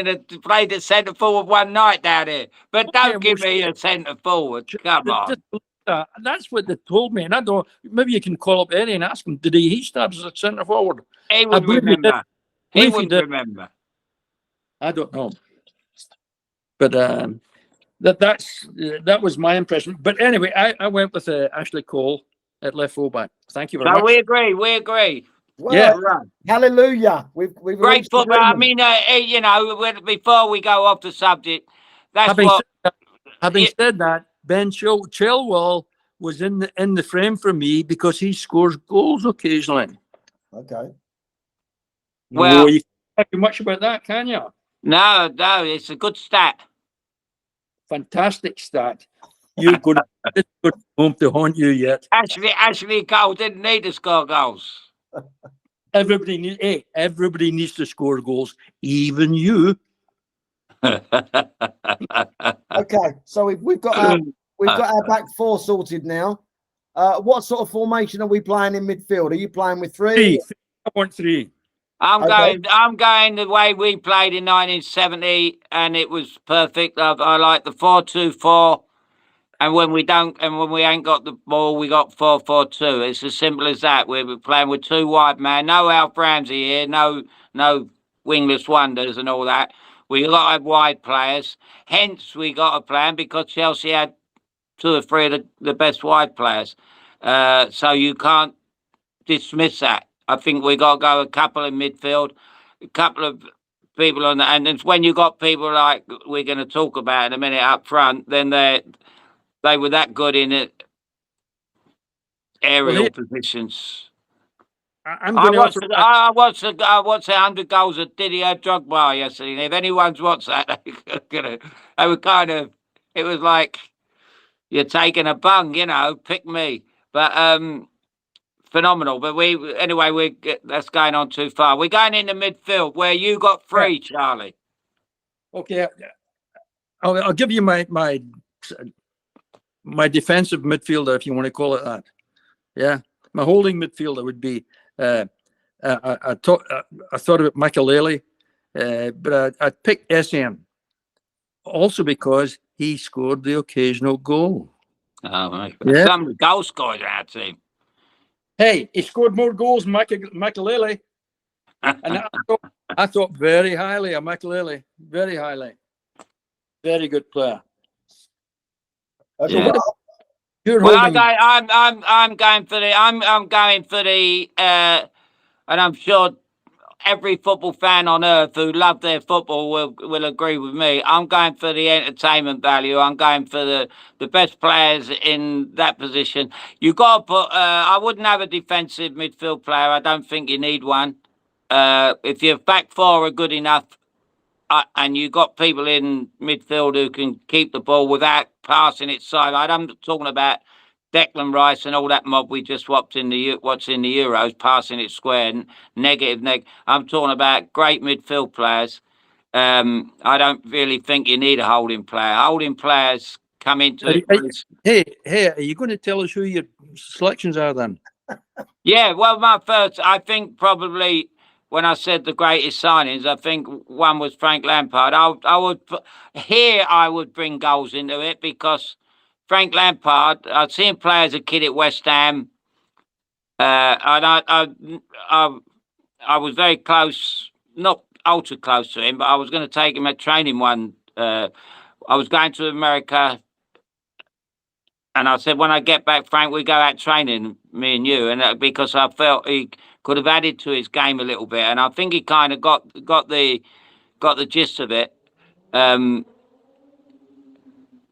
played at centre forward one night down here. But don't give me a centre forward. Come on. That's what they told me, and I don't. Maybe you can call up Eddie and ask him. Did he start as a centre forward? He would remember. He would remember. I don't know, but that was my impression. But anyway, I went with Ashley Cole at left fullback. Thank you very much. We agree. Well, yeah. Hallelujah. We've great football. I mean, you know, before we go off the subject, having said that, Ben Chilwell was in the frame for me because he scores goals occasionally. Okay. Well, you can't do much about that, can you? No, it's a good stat. Fantastic stat. You're going to home to haunt you yet. Ashley Cole didn't need to score goals. Everybody needs to score goals, even you. Okay, so we've got our back four sorted now. What sort of formation are we playing in midfield? Are you playing with three? I want three. I'm going the way we played in 1970, and it was perfect. I like the 4-2-4, and when we ain't got the ball, we got 4-4-2. It's as simple as that. We're playing with two wide men. No Alf Ramsey here. No wingless wonders and all that. We got to have wide players. Hence, we got a plan because Chelsea had two or three of the best wide players. So you can't dismiss that. I think we got to go a couple in midfield, a couple of people on and it's when you got people like we're going to talk about in a minute up front, then they were that good in it aerial positions. I'm going to offer. I watched 100 goals of Didier Drogba yesterday. And if anyone's watched that, they were kind of. It was like you're taking a bung, pick me. But phenomenal. But that's going on too far. We're going into midfield where you got three, Charlie. Okay, I'll give you my defensive midfielder, if you want to call it that. Yeah, my holding midfielder would be. I thought about Makelele, but I'd pick SM also because he scored the occasional goal. Oh, right. Yeah. Some goal scorers our team. Hey, he scored more goals than Makelele. And I thought very highly of Makelele. Very highly. Very good player. Yeah. I'm going for the and I'm sure every football fan on earth who love their football will agree with me. I'm going for the entertainment value. I'm going for the best players in that position. You got to put. I wouldn't have a defensive midfield player. I don't think you need one. If your back four are good enough, and you got people in midfield who can keep the ball without passing it side. I'm talking about Declan Rice and all that mob we just watched in the Euros, passing it square, negative. I'm talking about great midfield players. I don't really think you need a holding player. Holding players come into it. Hey, are you going to tell us who your selections are then? Yeah, well, I think probably when I said the greatest signings, I think one was Frank Lampard. I would bring goals into it because Frank Lampard, I'd seen him play as a kid at West Ham. And I was very close, not ultra close to him, but I was going to take him at training one. I was going to America, and I said, when I get back, Frank, we go out training, me and you, and because I felt he could have added to his game a little bit, and I think he kind of got the gist of it.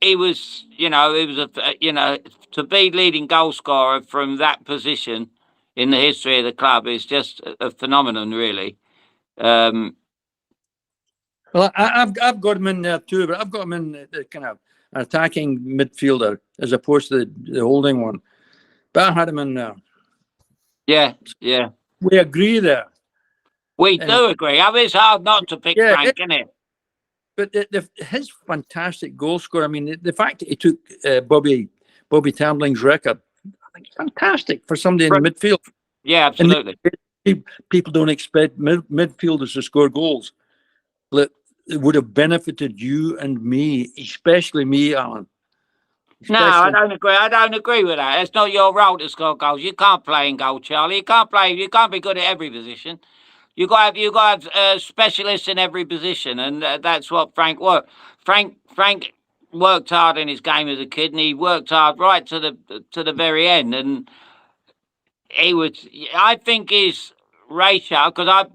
He was, to be leading goal scorer from that position in the history of the club is just a phenomenon, really. Well, I've got him in there too, but I've got him in the kind of attacking midfielder as opposed to the holding one. But I had him in there. Yeah. We agree there. We do agree. I mean, it's hard not to pick Frank, isn't it? But his fantastic goal scorer, I mean, the fact that he took Bobby Tambling's record, I think it's fantastic for somebody in midfield. Yeah, absolutely. And people don't expect midfielders to score goals. But it would have benefited you and me, especially me, Alan. No, I don't agree. I don't agree with that. It's not your role to score goals. You can't play in goal, Charlie. You can't be good at every position. You got to have specialists in every position, and that's what Frank worked. Frank worked hard in his game as a kid, and he worked hard right to the very end. And I think his ratio, because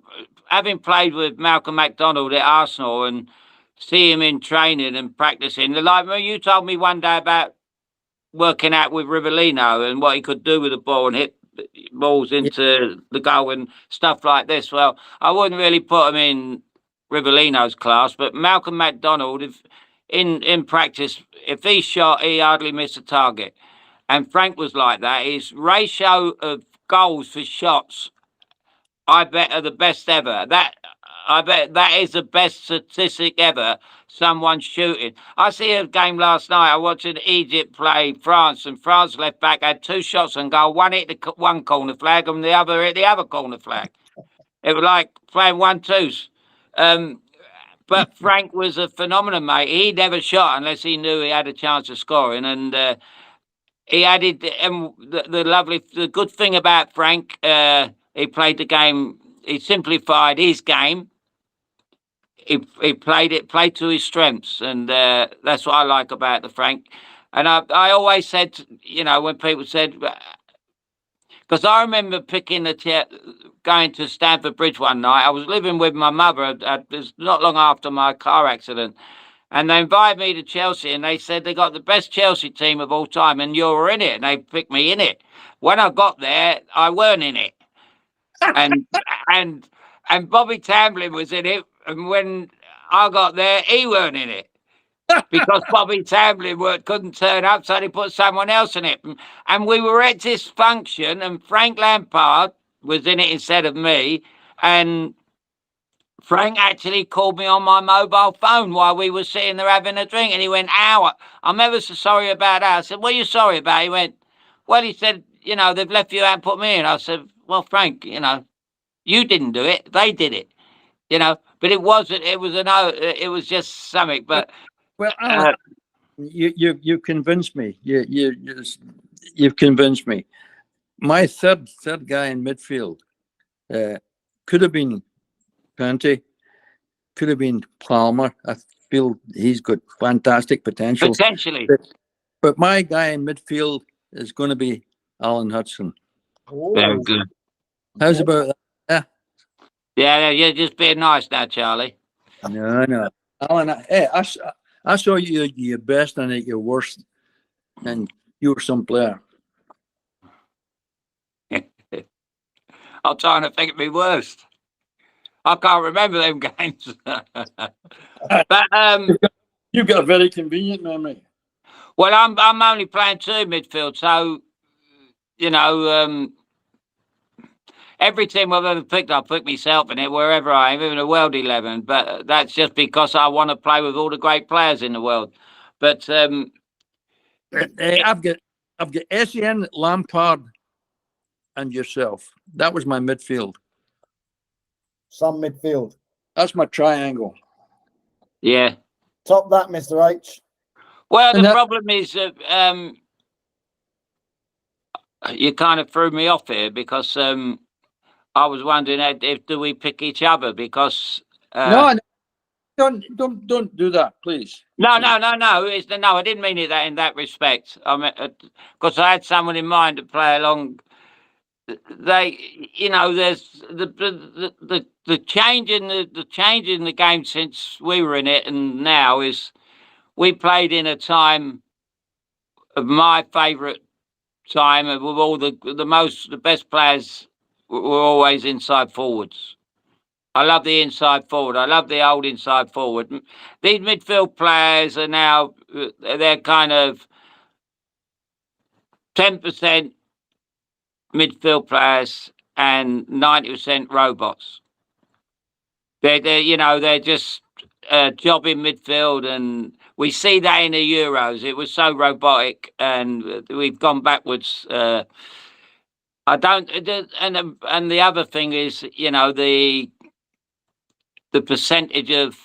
having played with Malcolm MacDonald at Arsenal and see him in training and practicing, like you told me one day about working out with Rivellino and what he could do with the ball and hit balls into the goal and stuff like this. Well, I wouldn't really put him in Rivellino's class, but Malcolm MacDonald, if in practice, if he shot, he hardly missed a target. And Frank was like that. His ratio of goals for shots, I bet, are the best ever. I bet that is the best statistic ever. Someone shooting. I see a game last night. I watched Egypt play France, and France left back had two shots on goal. One hit the one corner flag, and the other hit the other corner flag. It was like playing 1-2s. But Frank was a phenomenon, mate. He never shot unless he knew he had a chance of scoring, and he added. The good thing about Frank, he played the game. He simplified his game. He played to his strengths, and that's what I like about the Frank. And I always said, you know, when people said, because I remember picking the chair, going to Stamford Bridge one night. I was living with my mother. It was not long after my car accident. And they invited me to Chelsea, and they said they got the best Chelsea team of all time, and you were in it, and they picked me in it. When I got there, I weren't in it. And and Bobby Tamblyn was in it, and when I got there, he weren't in it. Because Bobby Tamblyn couldn't turn up, so they put someone else in it. And we were at this function, and Frank Lampard was in it instead of me. And Frank actually called me on my mobile phone while we were sitting there having a drink. And he went, "Ow, I'm ever so sorry about that." I said, "What are you sorry about?" He went, "Well," he said, "you know, they've left you out and put me in." I said, "Well, Frank, you know, you didn't do it. They did it. You know, but it wasn't. It was just something." But Well, Alan, you convinced me. You've convinced me. My third guy in midfield could have been Conte, could have been Palmer. I feel he's got fantastic potential. potentially, But my guy in midfield is going to be Alan Hudson. very good. How's about that? Yeah, you're just being nice now, Charlie. No. Alan, hey, I saw you at your best and at your worst, and you were some player. I'm trying to think of my worst. I can't remember them games. But You've got a very convenient memory. well, I'm only playing 2 midfield, so you know, every team I've ever picked, I put myself in it wherever I am, even a world 11. But that's just because I want to play with all the great players in the world. But I've got Essien, Lampard, and yourself. That was my midfield. Some midfield. That's my triangle. yeah. Top that, Mr. H. Well, And the that- problem is that you kind of threw me off here because I was wondering if do we pick each other because No, don't do that, please. no. It's no. I didn't mean it that in that respect. I mean, because I had someone in mind to play along. They, you know, there's the change in the game since we were in it and now is we played in a time of my favourite time with all the best players were always inside forwards. I love the inside forward. I love the old inside forward. These midfield players are now they're kind of 10% midfield players and 90% robots. They're just jobbing midfield, and we see that in the Euros. It was so robotic, and we've gone backwards. I don't, and the other thing is, you know, the percentage of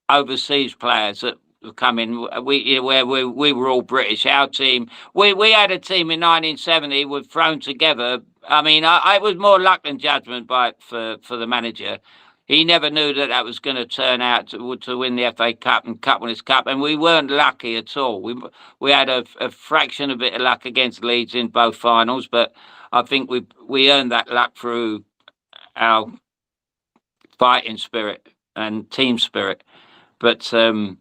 overseas players that have come in. We were all British. Our team, we had a team in 1970. We've thrown together. I mean, I was more luck than judgment for the manager. He never knew that was going to turn out to win the FA Cup and Cup Winners' Cup, and we weren't lucky at all. We had a fraction of bit of luck against Leeds in both finals, but I think we earned that luck through our fighting spirit and team spirit. But I'm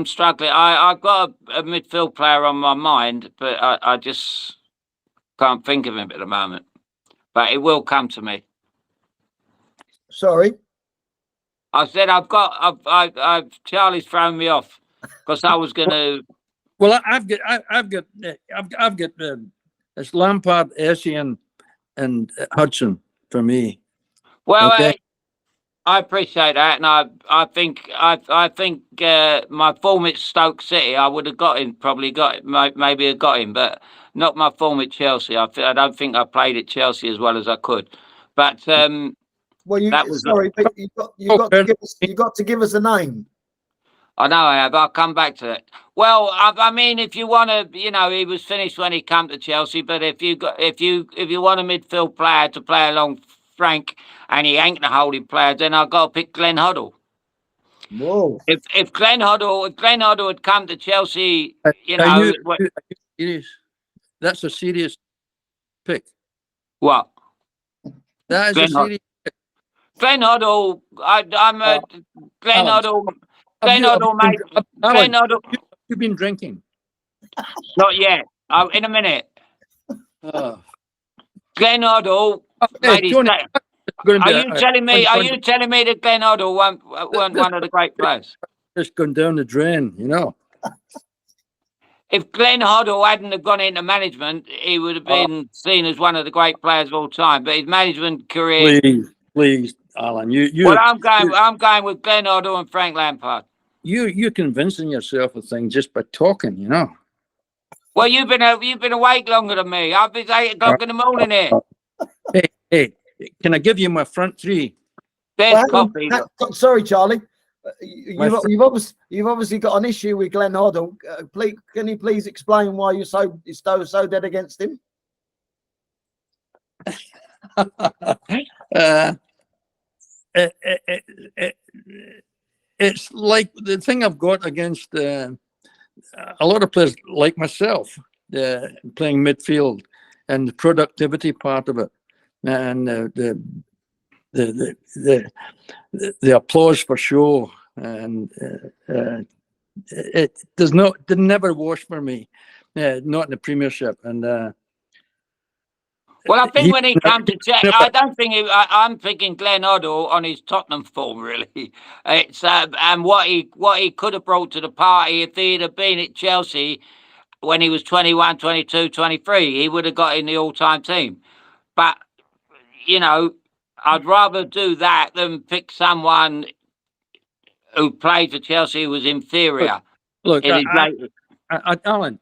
struggling. I've got a midfield player on my mind, but I just can't think of him at the moment. But it will come to me. Sorry. I said Charlie's thrown me off because I was going to. Well, I've got it's Lampard, Essien, and Hudson for me. Well, Okay. I appreciate that, and I think my form at Stoke City, I would have maybe have got him, but not my form at Chelsea. I don't think I played at Chelsea as well as I could. But Well, that was sorry, but you got to give us a name. I know I have. I'll come back to it. Well, I mean, if you want to, you know, he was finished when he came to Chelsea. But if you want a midfield player to play along Frank, and he ain't the holding player, then I've got to pick Glenn Hoddle. Whoa. If Glenn Hoddle had come to Chelsea, you know, Are you serious? That's a serious pick. what? That is Glenn a serious. Glenn Hoddle, I'm a Glenn Alan, Hoddle. Glenn Hoddle, mate. Glenn Hoddle. You've been drinking. Not yet. In a minute. Oh. Glenn Hoddle. Hey, Tony, Are you telling me that Glenn Hoddle weren't one of the great players? Just gone down the drain, you know. If Glenn Hoddle hadn't have gone into management, he would have been seen as one of the great players of all time. But his management career. Please, Alan. Well, I'm going with Glenn Hoddle and Frank Lampard. You're convincing yourself of things just by talking, you know. Well, you've been awake longer than me. I've been 8 o'clock in the morning here. Hey, can I give you my front three? There's coffee. Sorry, Charlie. You've obviously got an issue with Glenn Hoddle. Can you please explain why you're so dead against him? It's like the thing I've got against a lot of players like myself, playing midfield and the productivity part of it, and the applause for show, and it never wash for me, not in the Premiership. And well, I think when he comes to Chelsea, I don't think I'm thinking Glenn Hoddle on his Tottenham form, really. It's and what he could have brought to the party if he'd have been at Chelsea when he was 21, 22, 23, he would have got in the all-time team. But, you know, I'd rather do that than pick someone who played for Chelsea who was inferior. Look, Alan,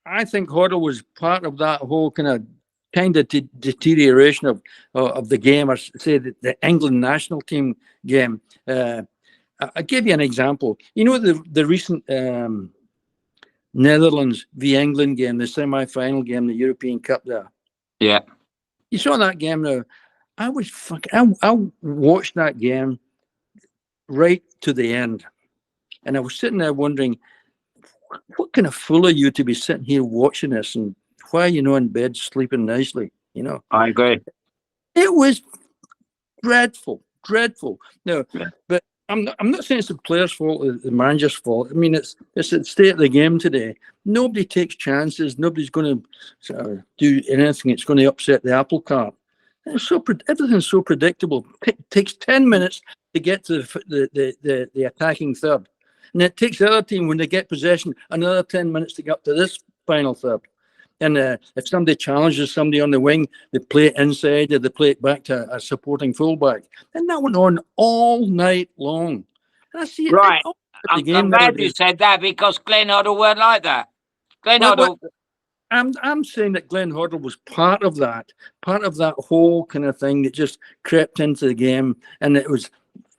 I think Hoddle was part of that whole kind of deterioration of the game, or say the England national team game. I'll give you an example. You know the recent Netherlands v England game, the semi-final game, the European Cup there. Yeah. You saw that game now. I watched that game right to the end. And I was sitting there wondering, what kind of fool are you to be sitting here watching this, and why are you not in bed sleeping nicely? You know, I agree. It was dreadful. No, yeah. But I'm not saying it's the player's fault or the manager's fault. I mean, it's the state of the game today. Nobody takes chances. Nobody's going to do anything that's going to upset the apple cart. Everything's so predictable. It takes 10 minutes to get to the attacking third. And it takes the other team, when they get possession, another 10 minutes to get up to this final third. And if somebody challenges somebody on the wing, they play it inside or they play it back to a supporting fullback. And that went on all night long. And I see it. Right. I'm glad you said that, because Glenn Hoddle weren't like that. Hoddle. I'm saying that Glenn Hoddle was part of that whole kind of thing that just crept into the game. And it was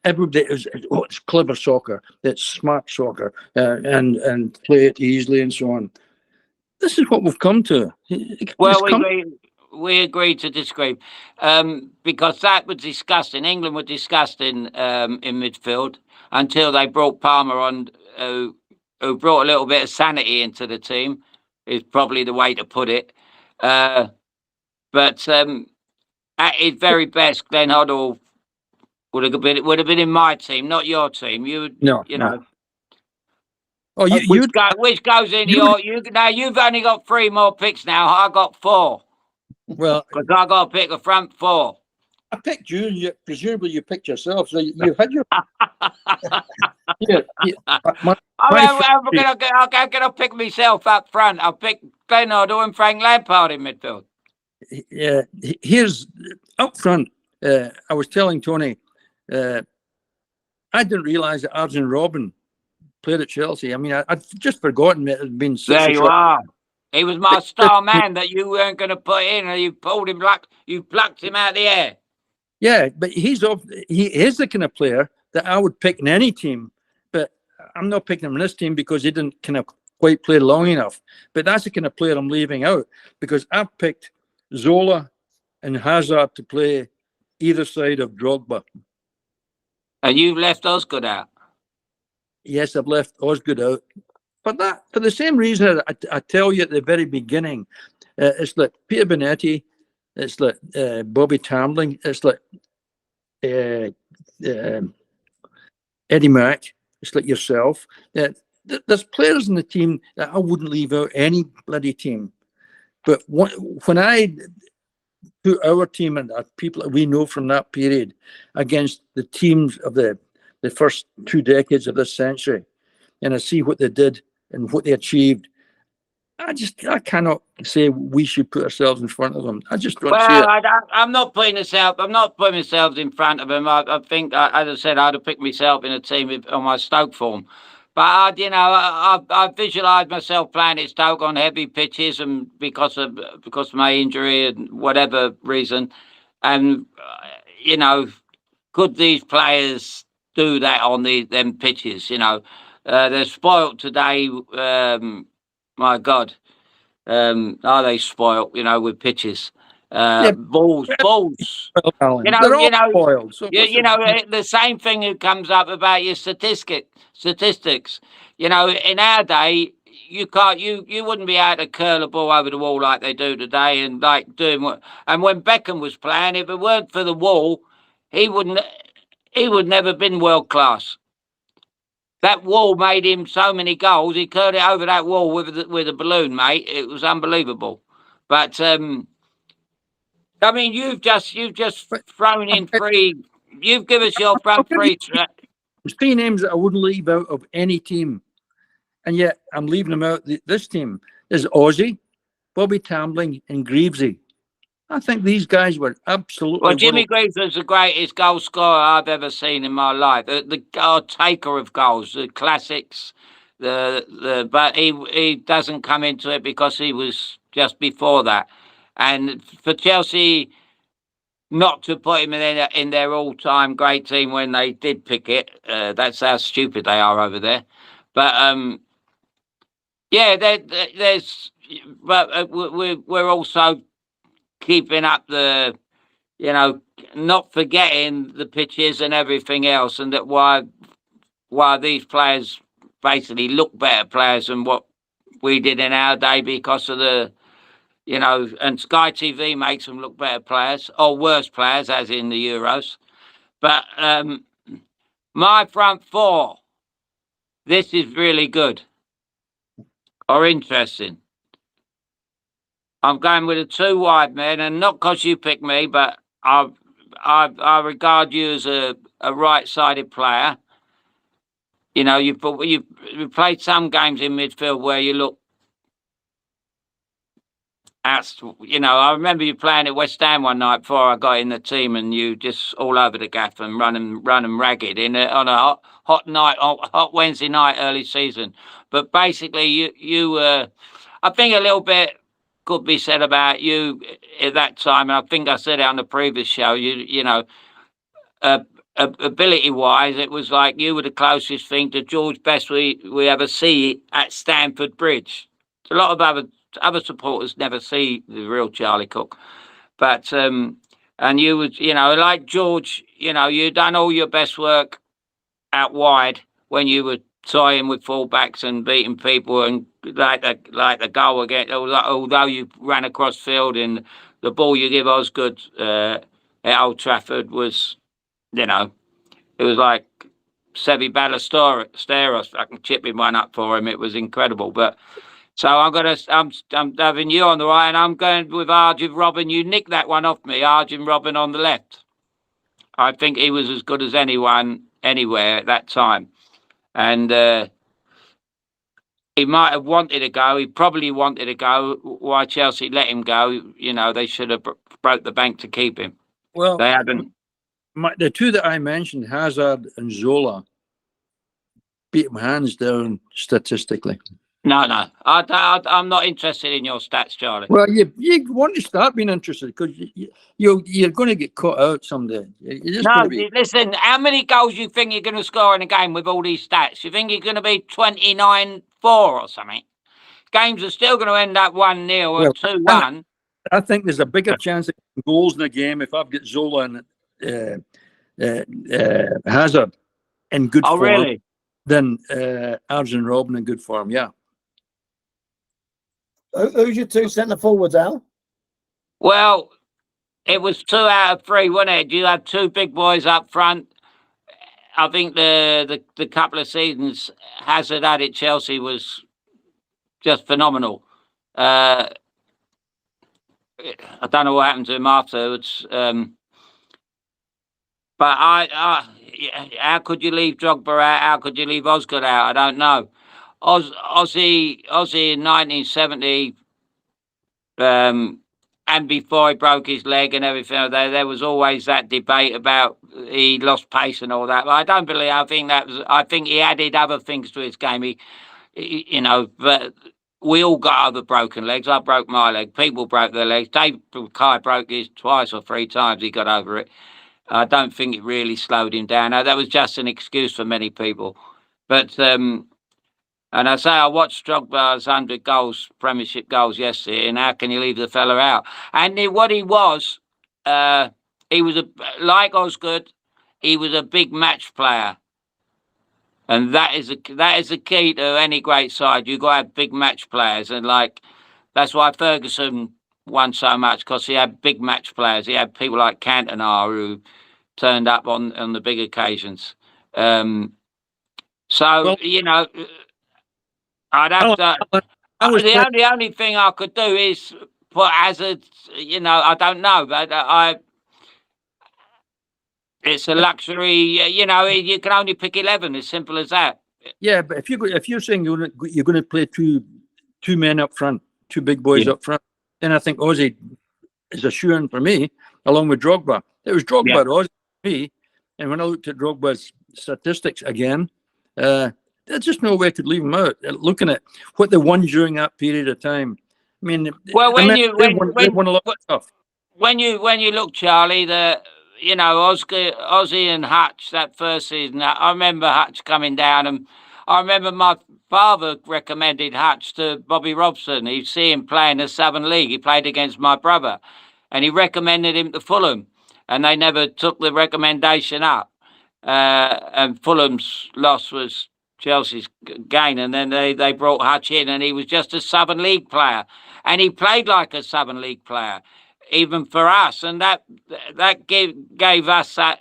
everybody, it's clever soccer, it's smart soccer, and play it easily and so on. This is what we've come to. Well, we agree to disagree, because that was discussed in England. Were discussed in midfield until they brought Palmer on, who brought a little bit of sanity into the team. Is probably the way to put it. But at his very best, Glenn Hoddle would have been in my team, not your team. You know. Oh, which goes in your. Now you've only got 3 more picks now. I got 4. Well, because I got to pick a front 4. I picked you. Presumably, you picked yourself. So you had your. I'm gonna pick myself up front. I'll pick Glenn Hoddle and Frank Lampard in midfield. Yeah, here's up front. I was telling Tony, I didn't realise that Arjen Robben played at Chelsea. I mean, I'd just forgotten it had been. There you are. He was my star man that you weren't going to put in, and you pulled him you plucked him out of the air. Yeah, but he is the kind of player that I would pick in any team, but I'm not picking him in this team because he didn't kind of quite play long enough. But that's the kind of player I'm leaving out, because I've picked Zola and Hazard to play either side of Drogba. And you've left Osgood out. yes, I've left Osgood out. But that, for the same reason I tell you at the very beginning, it's like Peter Bonetti, it's like Bobby Tambling, it's like Eddie Mack, it's like yourself. There's players in the team that I wouldn't leave out any bloody team. But when I put our team and people that we know from that period against the teams of the first 2 decades of this century, and I see what they did and what they achieved, I cannot say we should put ourselves in front of them. I just don't see it. I'm not putting myself in front of them. I think, as I said, I'd have picked myself in a team on my Stoke form. But I visualised myself playing at Stoke on heavy pitches, and because of my injury and whatever reason, and could these players do that on them pitches? They're spoilt today. My God, are they spoilt? With pitches, balls. Well, Alan, they're all spoiled. So the same thing that comes up about your statistics. In our day, you wouldn't be able to curl a ball over the wall like they do today, and like doing what. And when Beckham was playing, if it weren't for the wall, he would never been world class. That wall made him so many goals. He curled it over that wall with a balloon, mate. It was unbelievable. But you've just thrown in three. You've given us your front three. There's 3 names that I wouldn't leave out of any team, and yet I'm leaving them out. This team is Ozzy, Bobby Tambling, and Greavesy. I think these guys were absolutely. Well, Jimmy Greaves was the greatest goal scorer I've ever seen in my life. The taker of goals, the classics. But he doesn't come into it because he was just before that, and for Chelsea not to put him in their all-time great team when they did pick it, that's how stupid they are over there. But we're also keeping up the, not forgetting the pitches and everything else, and that why these players basically look better players than what we did in our day because of the, and Sky TV makes them look better players or worse players, as in the Euros. But my front four, this is really good or interesting. I'm going with a 2 wide man, and not because you picked me, but I regard you as a right-sided player. You've played some games in midfield where you look. I remember you playing at West Ham one night before I got in the team, and you just all over the gaff and running ragged on a hot Wednesday night early season. But basically, you I think a little bit could be said about you at that time, and I think I said it on the previous show. Ability-wise, it was like you were the closest thing to George Best we ever see at Stamford Bridge. A lot of other supporters never see the real Charlie Cooke, but and you was like George, you'd done all your best work out wide when you were toying with fullbacks and beating people, and like the goal again. Although you ran across field, and the ball you give Osgood at Old Trafford was, it was like Sevi Ballesteros. I can chip him one up for him. It was incredible, but. So I'm having you on the right, and I'm going with Arjen Robben. You nicked that one off me, Arjen Robben on the left. I think he was as good as anyone anywhere at that time, and he might have wanted to go. He probably wanted to go. Why Chelsea let him go? They should have broke the bank to keep him. Well, they haven't. The 2 that I mentioned, Hazard and Zola, beat him hands down statistically. No, I'm not interested in your stats, Charlie. Well, you want to start being interested because you're going to get caught out someday. Listen, how many goals you think you're going to score in a game with all these stats? You think you're going to be 29-4 or something? Games are still going to end up 1-0 or 2-1. I think there's a bigger chance of goals in the game if I've got Zola and Hazard in good form. Really? Then Arjun Robben in good form, yeah. Who's your two centre forwards, Al? Well, it was 2 out of 3, wasn't it? You had two big boys up front. I think the couple of seasons Hazard had at Chelsea was just phenomenal. I don't know what happened to him afterwards. But how could you leave Drogba out? How could you leave Osgood out? I don't know. Ozzy in 1970, and before he broke his leg and everything, there was always that debate about he lost pace and all that. But I don't believe. I think he added other things to his game. But we all got other broken legs. I broke my leg. People broke their legs. Dave Kai broke his twice or 3 times. He got over it. I don't think it really slowed him down. Now, that was just an excuse for many people. But and I say I watched Drogba's 100 goals, Premiership goals yesterday, and how can you leave the fella out? And what he was like Osgood, he was a big match player. And that is the key to any great side. You've got to have big match players. And that's why Ferguson won so much, because he had big match players. He had people like Cantona who turned up on the big occasions. I'd have to. The only thing I could do is put Hazard. I don't know, but it's a luxury. You can only pick 11. As simple as that. Yeah, but if you're saying you're going to play two men up front, 2 big boys up front, then I think Ozzy is a shoo-in for me, along with Drogba. It was Drogba, Ozzy for me, and when I looked at Drogba's statistics again, there's just no way I could leave him out. Looking at what they won during that period of time, I mean, they won a lot of stuff. When you look, Charlie, Ozzy and Hutch that first season, I remember Hutch coming down, and I remember my father recommended Hutch to Bobby Robson. He'd see him play in the Southern League. He played against my brother, and he recommended him to Fulham, and they never took the recommendation up. And Fulham's loss was Chelsea's gain, and then they brought Hutch in, and he was just a Southern League player, and he played like a Southern League player, even for us, and that gave us that.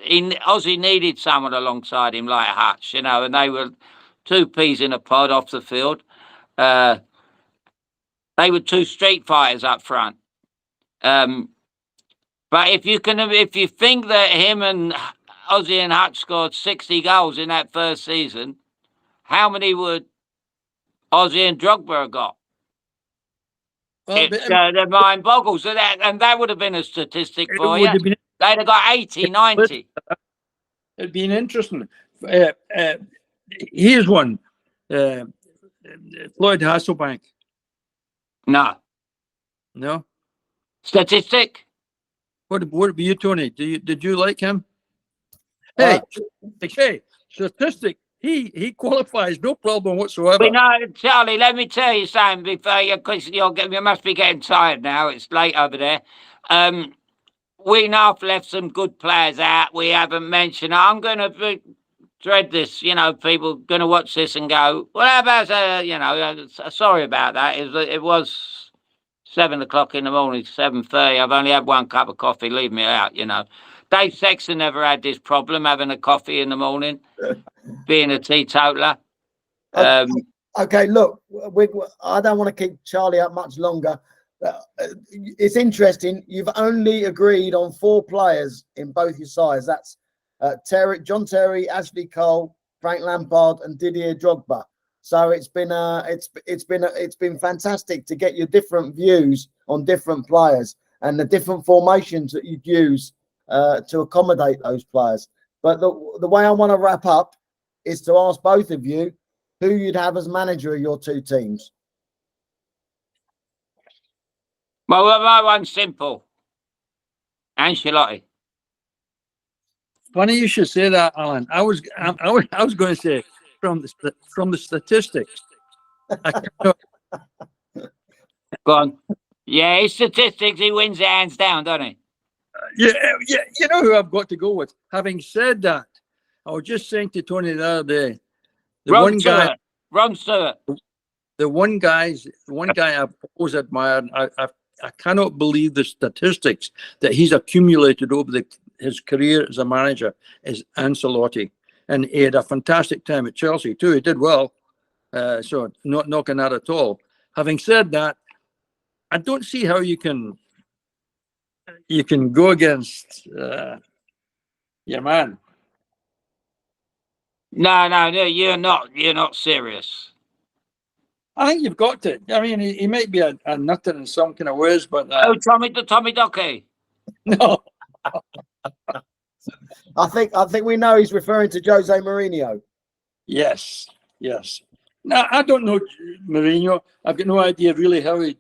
Ozzy needed someone alongside him like Hutch, and they were 2 peas in a pod off the field. They were 2 street fighters up front. But if you think that him and Ozzy and Hutch scored 60 goals in that first season, how many would Ozzy and Drogba have got? The mind boggles. And that would have been a statistic for you. They'd have got 80, 90. It'd been interesting. Here's one. Floyd Hasselbank. No. Statistic? What about you, Tony? Did you like him? Hey, statistic. He qualifies, no problem whatsoever. But no, Charlie, let me tell you something before because you must be getting tired now. It's late over there. We now have left some good players out. We haven't mentioned. I'm going to dread this. People going to watch this and go, well, how about, sorry about that. It was 7 o'clock in the morning, 7:30. I've only had 1 cup of coffee. Leave me out, Dave Sexton never had this problem, having a coffee in the morning, being a teetotaler. Okay, look, I don't want to keep Charlie up much longer. It's interesting. You've only agreed on 4 players in both your sides. That's John Terry, Ashley Cole, Frank Lampard, and Didier Drogba. So it's been fantastic to get your different views on different players and the different formations that you'd use to accommodate those players. But the way I want to wrap up is to ask both of you who you'd have as manager of your 2 teams. Well, my one's simple. Ancelotti. Funny you should say that, Alan. I was going to say from the statistics. Go on. Yeah, his statistics, he wins it hands down, doesn't he? Yeah. You know who I've got to go with. Having said that, I was just saying to Tony the other day, Ron Stewart. The one guy I've always admired. I cannot believe the statistics that he's accumulated over his career as a manager is Ancelotti, and he had a fantastic time at Chelsea too. He did well, so not knocking that at all. Having said that, I don't see how you can go against your man. No, you're not serious. I think you've got to. I mean, he might be a nutter in some kind of ways, but Tommy Dockey. No. I think we know he's referring to Jose Mourinho. Yes. Now I don't know Mourinho. I've got no idea really how he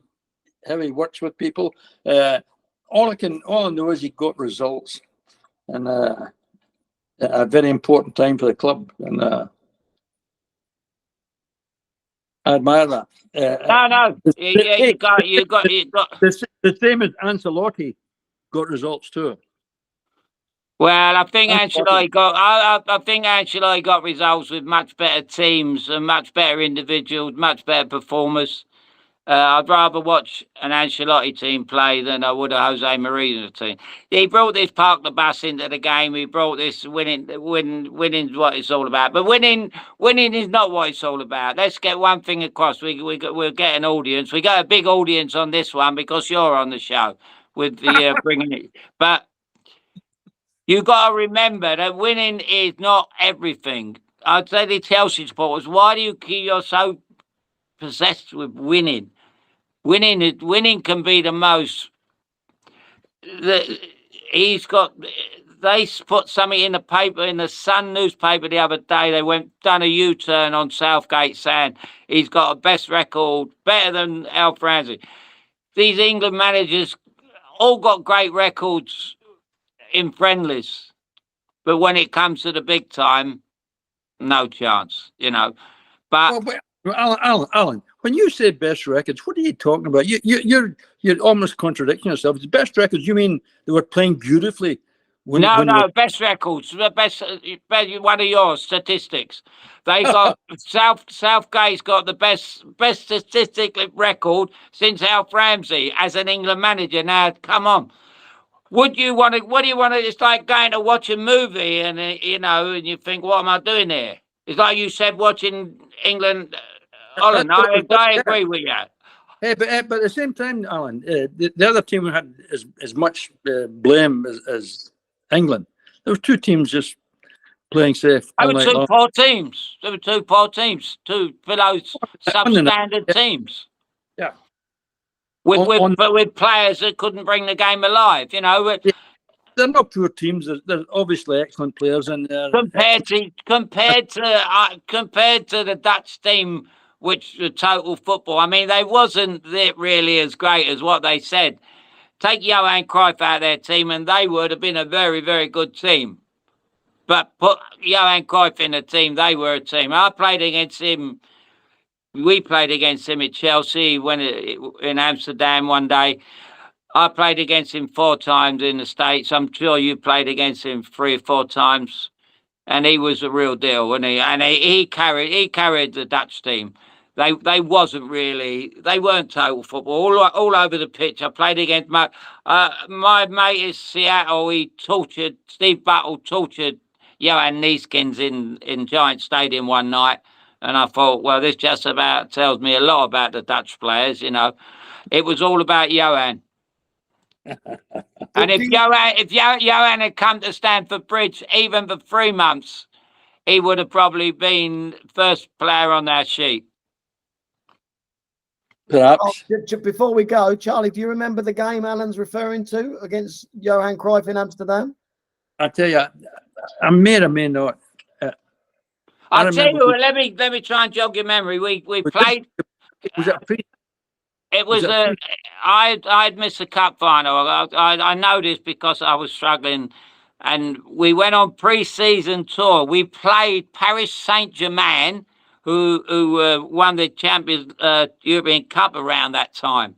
works with people. All I know is he got results, and a very important time for the club, and I admire that. No. You got. The same as Ancelotti got results too. Well, I think Ancelotti got results with much better teams and much better individuals, much better performers. I'd rather watch an Ancelotti team play than I would a Jose Mourinho team. He brought this park the bus into the game. He brought this winning is what it's all about. But winning is not what it's all about. Let's get one thing across. We'll get an audience. We got a big audience on this one because you're on the show with the bringing it. But you got to remember that winning is not everything. I'd say the Chelsea supporters, why do you're so possessed with winning? Winning can be the most. They put something in the paper, in the Sun newspaper the other day. They done a U-turn on Southgate saying he's got a best record, better than Al Franzi. These England managers all got great records in friendlies, but when it comes to the big time, no chance, But Alan, when you say best records, what are you talking about? You're almost contradicting yourself. The best records, you mean they were playing beautifully? Best records. The best one of your statistics. They got Southgate's got the best statistical record since Al Ramsey as an England manager. Now, come on. What do you want to? It's like going to watch a movie and and you think, what am I doing here? It's like you said watching England. Holland, I agree with you. Hey, but at the same time, Alan, the other team had as much blame as England. There were two teams just playing safe. There were two poor teams. Two below substandard teams. Yeah. With players that couldn't bring the game alive, They're not poor teams. They're obviously excellent players, and compared to the Dutch team, which the total football. I mean, they wasn't really as great as what they said. Take Johan Cruyff out of their team, and they would have been a very, very good team. But put Johan Cruyff in a team, they were a team. I played against him. We played against him at Chelsea in Amsterdam one day. I played against him 4 times in the States. I'm sure you played against him 3 or 4 times, and he was a real deal, wasn't he? And he carried the Dutch team. They weren't total football all over the pitch. I played against my mate in Seattle. Steve Buttle tortured Johan Neeskens in Giant Stadium one night. And I thought, well, this just about tells me a lot about the Dutch players, It was all about Johan. And if Johan had come to Stamford Bridge, even for 3 months, he would have probably been first player on that sheet. Perhaps. Before we go, Charlie, do you remember the game Alan's referring to against Johan Cruyff in Amsterdam? I tell you, I may or may not. I'll tell you. Let me try and jog your memory. We played. Was it free? It was. I'd missed the cup final. I know this because I was struggling, and we went on pre-season tour. We played Paris Saint-Germain, who won the Champions European Cup around that time.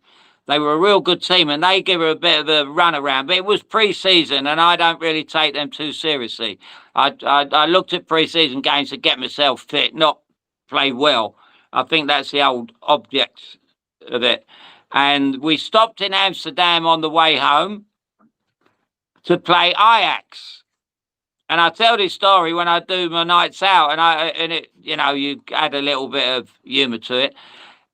They were a real good team, and they gave her a bit of a run around. But it was pre-season, and I don't really take them too seriously. I looked at pre-season games to get myself fit, not played well. I think that's the old object of it. And we stopped in Amsterdam on the way home to play Ajax. And I tell this story when I do my nights out, and it, you know, you add a little bit of humour to it.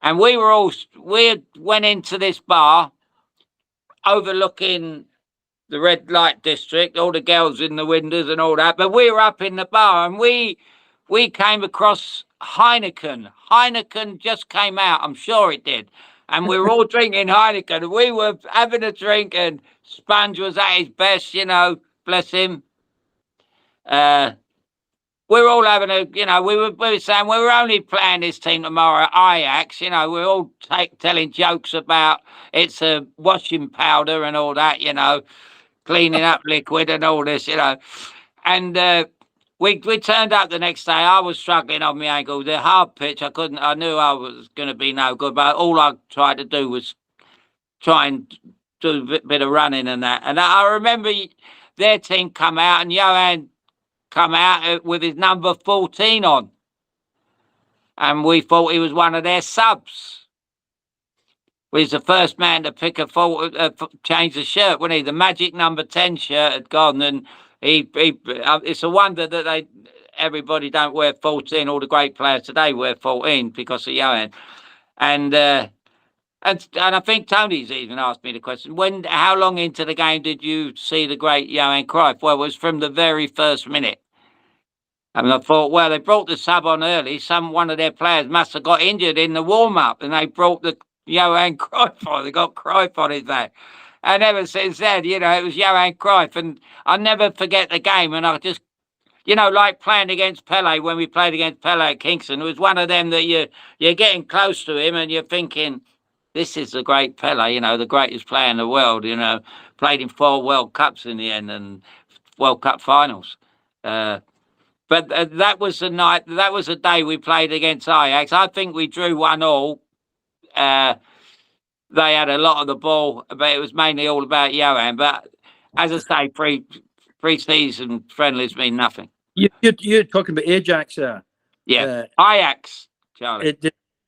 And we went into this bar overlooking the red light district, all the girls in the windows and all that. But we were up in the bar, and we came across Heineken. Heineken just came out, I'm sure it did. And we were all drinking Heineken, and we were having a drink, and Sponge was at his best, you know, bless him. We were all having a, you know, we were saying we were only playing this team tomorrow at Ajax. You know, we were all telling jokes about it's a washing powder and all that, you know, cleaning up liquid and all this, you know. And we turned up the next day. I was struggling on my ankle. The hard pitch, I knew I was going to be no good, but all I tried to do was try and do a bit of running and that. And I remember their team come out, and Johan come out with his number 14 on. And we thought he was one of their subs. He was the first man to pick change the shirt, wasn't he? The magic number 10 shirt had gone, and it's a wonder that everybody don't wear 14. All the great players today wear 14 because of Johan. And I think Tony's even asked me the question, how long into the game did you see the great Johan Cruyff? Well, it was from the very first minute. And I thought, well, they brought the sub on early. One of their players must have got injured in the warm-up, and they brought the Johan Cruyff on. They got Cruyff on his back. And ever since then, you know, it was Johan Cruyff. And I'll never forget the game. And I just, you know, like playing against Pele, when we played against Pele at Kingston, it was one of them that you're getting close to him and you're thinking, this is the great Pele, you know, the greatest player in the world, you know, played in 4 World Cups in the end and World Cup finals. But that was the night, that was the day we played against Ajax. I think we drew 1-1. They had a lot of the ball, but it was mainly all about Johan. But as I say, pre-season friendlies mean nothing. You're talking about Ajax there. Yeah, Ajax, Charlie.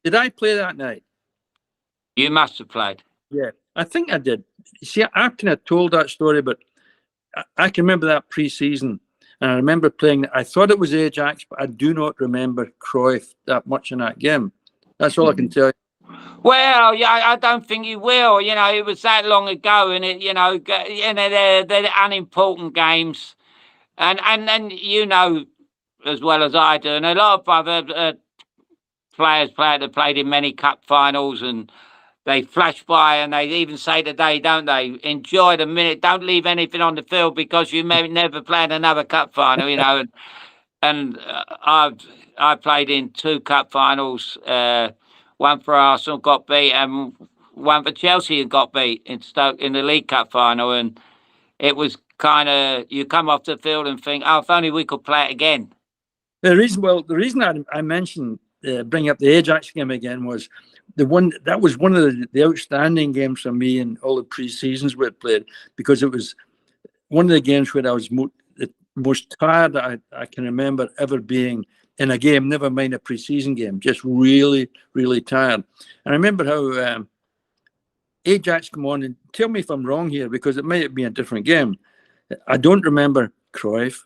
Did I play that night? You must have played. Yeah, I think I did. See, I kind of told that story, but I can remember that pre-season. And I remember playing, I thought it was Ajax, but I do not remember Cruyff that much in that game. That's all I can tell you. Well, yeah, I don't think you will. You know, it was that long ago, and they're unimportant games. And you know as well as I do, and a lot of other players that played in many cup finals, and they flash by, and they even say today, don't they? Enjoy the minute. Don't leave anything on the field because you may never play in another cup final, you know. And I played in 2 cup finals. One for Arsenal, got beat, and one for Chelsea and got beat in Stoke in the League Cup final. And it was kind of, you come off the field and think, oh, if only we could play it again. The reason I mentioned bring up the Ajax game again was one of the outstanding games for me in all the pre-seasons we had played, because it was one of the games where I was the most tired I can remember ever being in a game, never mind a pre-season game, just really, really tired. And I remember how Ajax come on, and tell me if I'm wrong here, because it might have been a different game. I don't remember Cruyff,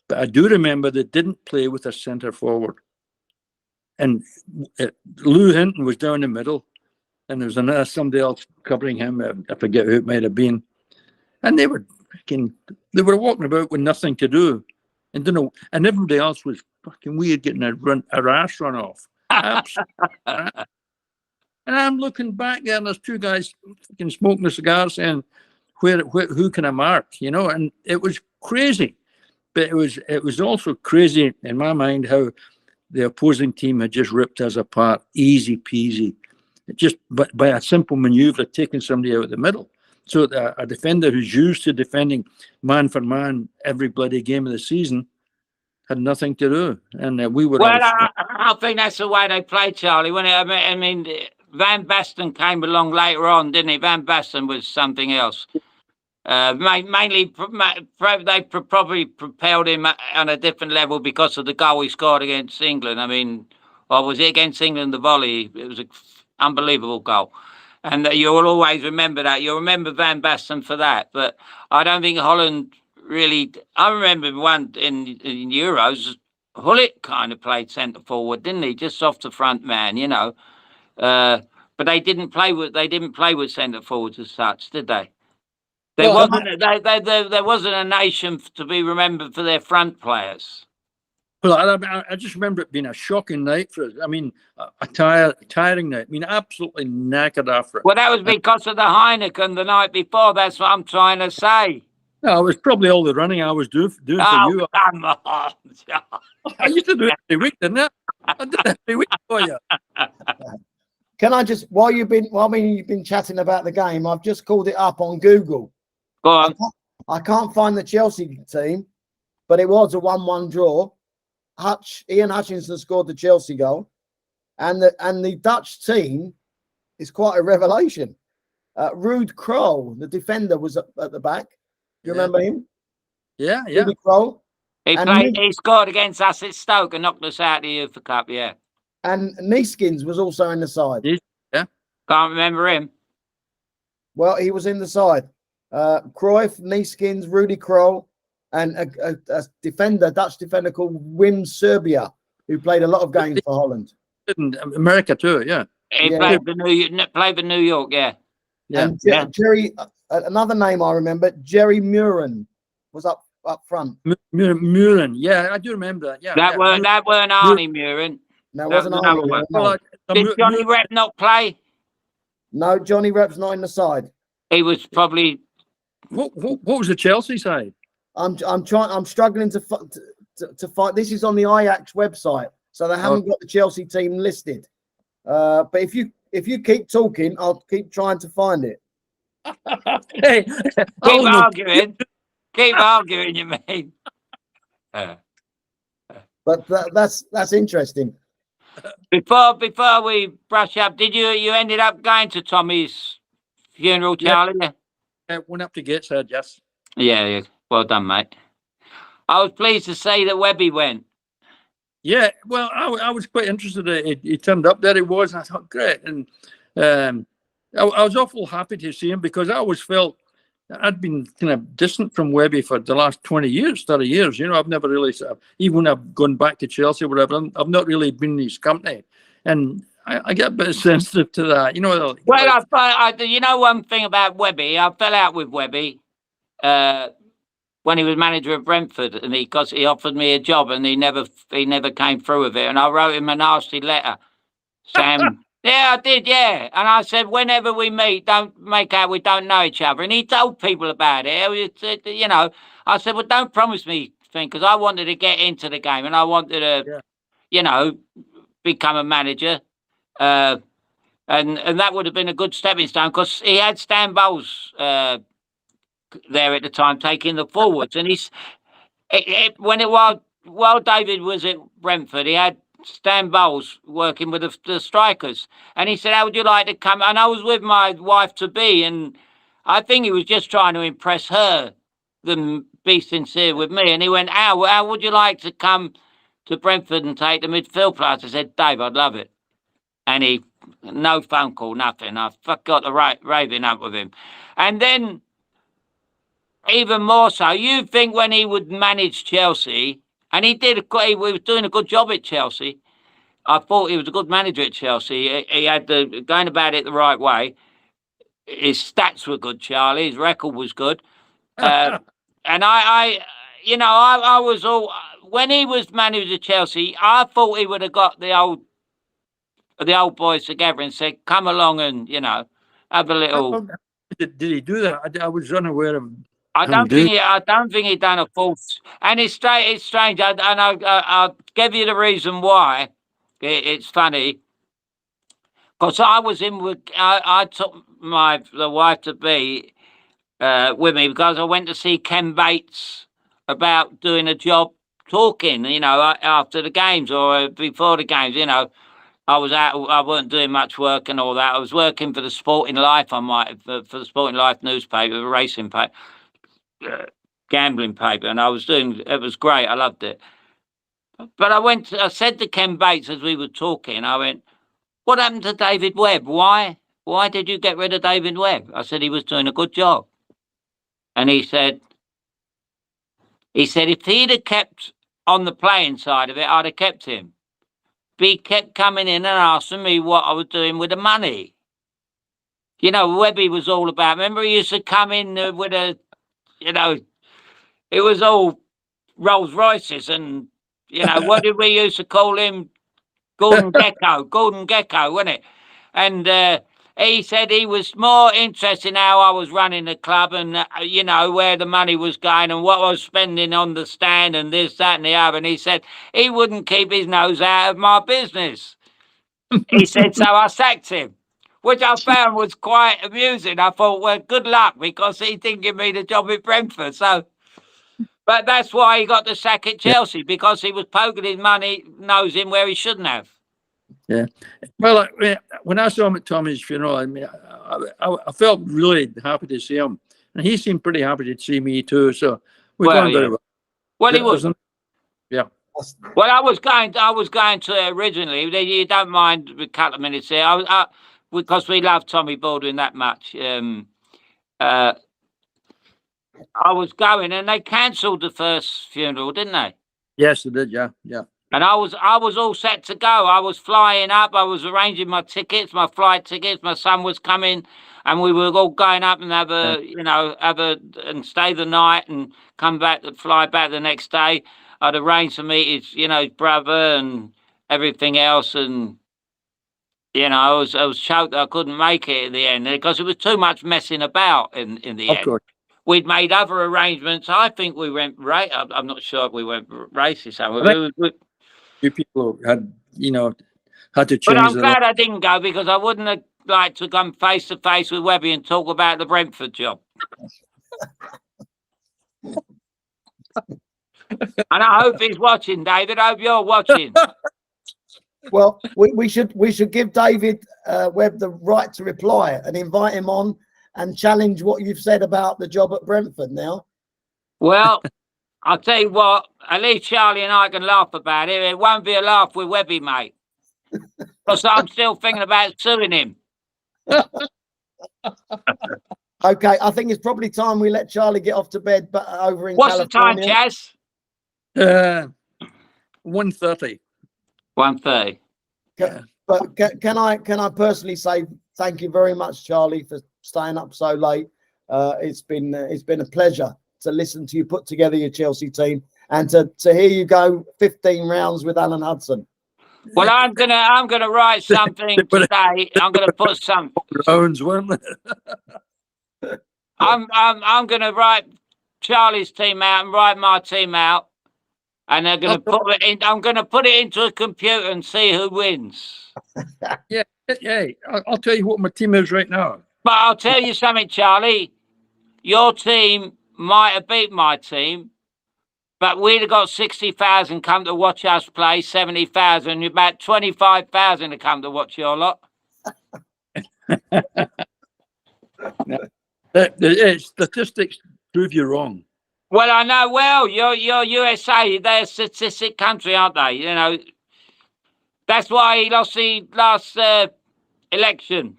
but I do remember they didn't play with a centre forward. And Lou Hinton was down the middle, and there was somebody else covering him. I forget who it might have been. And they were walking about with nothing to do, and everybody else was fucking weird, getting a ass run off. And I'm looking back there, and there's 2 guys fucking smoking a cigar, saying, "Who can I mark?" You know, and it was crazy. But it was also crazy in my mind how the opposing team had just ripped us apart, easy peasy, just by a simple manoeuvre, taking somebody out of the middle. So a defender who's used to defending man for man every bloody game of the season had nothing to do, and we were. Well, I think that's the way they played, Charlie. I mean, Van Basten came along later on, didn't he? Van Basten was something else. Mainly, they probably propelled him on a different level because of the goal he scored against England. I mean, or was it against England, the volley? It was an unbelievable goal. And you'll always remember that. You'll remember Van Basten for that. But I don't think Holland really... I remember one in Euros, Hullet kind of played centre forward, didn't he? Just off the front man, you know. But they didn't play with centre forwards as such, did they? There wasn't a nation to be remembered for their front players. Well, I just remember it being a shocking night for us. I mean, a tiring night. I mean, absolutely knackered after it. Well, that was because of the Heineken the night before. That's what I'm trying to say. No, it was probably all the running I was doing for you. Come on, John. I used to do it every week, didn't I? I did it every week for you. Can I just, while you've been chatting about the game, I've just called it up on Google. Go on. I can't find the Chelsea team, but it was a 1-1 draw. Ian Hutchinson scored the Chelsea goal, and the Dutch team is quite a revelation. Ruud Krol, the defender, was at the back. Do you remember him? Yeah. Ruud Krol. He scored against us at Stoke and knocked us out of the UEFA Cup, yeah. And Neeskens was also in the side. Yeah. Can't remember him. Well, he was in the side. Cruyff, Neeskens, Rudy Krol, and a Dutch defender called Wim Serbia, who played a lot of games for Holland. In America too, yeah. He played for New York, yeah. And Jerry, another name I remember, Jerry Muren was up front. Muren, yeah, I do remember that. Yeah, that weren't Arnie Muren. No, it wasn't Arnie Muren. No. Did Johnny Rep not play? No, Johnny Rep's not in the side. He was probably. What was the Chelsea side? I'm struggling to find. This is on the Ajax website, so they haven't got the Chelsea team listed. But if you keep talking, I'll keep trying to find it. Hey, keep arguing, you mean? But that's interesting. Before we brush up, did you ended up going to Tommy's funeral, Charlie? Yeah, went up to Gateshead, yes. Yeah. Well done, mate. I was pleased to say that Webby went. Yeah, well, I was quite interested. He turned up. There he was. And I thought, great. And I was awful happy to see him because I always felt I'd been kind of distant from Webby for the last 20 years, 30 years. You know, I've never really, even when I've gone back to Chelsea or whatever, I've not really been in his company. And I get a bit sensitive to that. You know, well, you know one thing about Webby, I fell out with Webby when he was manager of Brentford, and he offered me a job, and he never came through with it. And I wrote him a nasty letter, Sam. Yeah, I did, yeah. And I said, whenever we meet, don't make out we don't know each other. And he told people about it. You know, I said, well, don't promise me thing, because I wanted to get into the game and I wanted to, you know, become a manager. And that would have been a good stepping stone, because he had Stan Bowles there at the time taking the forwards. And while David was at Brentford, he had Stan Bowles working with the strikers, and he said, how would you like to come? And I was with my wife to be, and I think he was just trying to impress her than be sincere with me. And he went, how would you like to come to Brentford and take the midfield place? I said, Dave, I'd love it. And he, no phone call, nothing. I got the raving up with him. And then even more so, you think when he would manage Chelsea, and he was doing a good job at Chelsea. I thought he was a good manager at Chelsea. He had going about it the right way. His stats were good, Charlie. His record was good. And I was all, when he was manager at Chelsea, I thought he would have got the old boys together and said, come along and, you know, have a little. Did he do that? I was unaware of. I don't think he done a false. And it's strange. I'll give you the reason why. It's funny, because I was in with. I took the wife to be with me, because I went to see Ken Bates about doing a job talking. You know, after the games or before the games. You know, I was out. I wasn't doing much work and all that. I was working for the Sporting Life. For the Sporting Life newspaper, the racing paper. Gambling paper, and I was doing it. Was great. I loved it. But I said to Ken Bates as we were talking, I went, what happened to David Webb? Why did you get rid of David Webb? I said, he was doing a good job. And he said, if he'd have kept on the playing side of it, I'd have kept him. But he kept coming in and asking me what I was doing with the money. You know, Webby was all about, remember he used to come in with a, you know, it was all Rolls Royces and, you know, what did we used to call him? Gordon Gecko, wasn't it? And he said he was more interested in how I was running the club and, you know, where the money was going and what I was spending on the stand and this, that and the other. And he said he wouldn't keep his nose out of my business. He said, so I sacked him, which I found was quite amusing. I thought, well, good luck, because he didn't give me the job at Brentford. So, but that's why he got the sack at Chelsea, because he was poking his nose in where he shouldn't have. Yeah. Well, when I saw him at Tommy's funeral, I mean, I felt really happy to see him, and he seemed pretty happy to see me too. So we're going very well. Well, he was. Yeah. Well, I was going to originally. You don't mind a couple of minutes here, because we love Tommy Baldwin that much. I was going, and they cancelled the first funeral, didn't they? Yes, they did. Yeah. And I was all set to go. I was flying up. I was arranging my tickets, my flight tickets. My son was coming, and we were all going up and and stay the night and come back, fly back the next day. I'd arranged to meet his, his brother and everything else, and I was choked I couldn't make it in the end because it was too much messing about in the end. Course. We'd made other arrangements. I think we went right. I'm not sure if we went racist. You people had to change. But I'm glad I didn't go, because I wouldn't have liked to come face to face with Webby and talk about the Brentford job. And I hope he's watching, David. I hope you're watching. Well, we should give David Webb the right to reply and invite him on and challenge what you've said about the job at Brentford now. Well, I'll tell you what, at least Charlie and I can laugh about it. It won't be a laugh with Webby, mate. Because I'm still thinking about suing him. Okay, I think it's probably time we let Charlie get off to bed, but over in What's California. the time, Chaz? 1:30. 1:30. But can I personally say thank you very much, Charlie, for staying up so late. It's been a pleasure to listen to you put together your Chelsea team and to hear you go 15 rounds with Alan Hudson. Well, I'm gonna write something today. I'm gonna put some rounds, weren't they? I'm gonna write Charlie's team out and write my team out, and they're gonna put it in. I'm gonna put it into a computer and see who wins. Yeah. I'll tell you what my team is right now. But I'll tell you something, Charlie. Your team might have beat my team, but we'd have got 60,000 come to watch us play, 70,000, about 25,000 to come to watch your lot. The statistics prove you wrong. Well, I know. Well, you're USA. They're a statistic country, aren't they? That's why he lost the last election,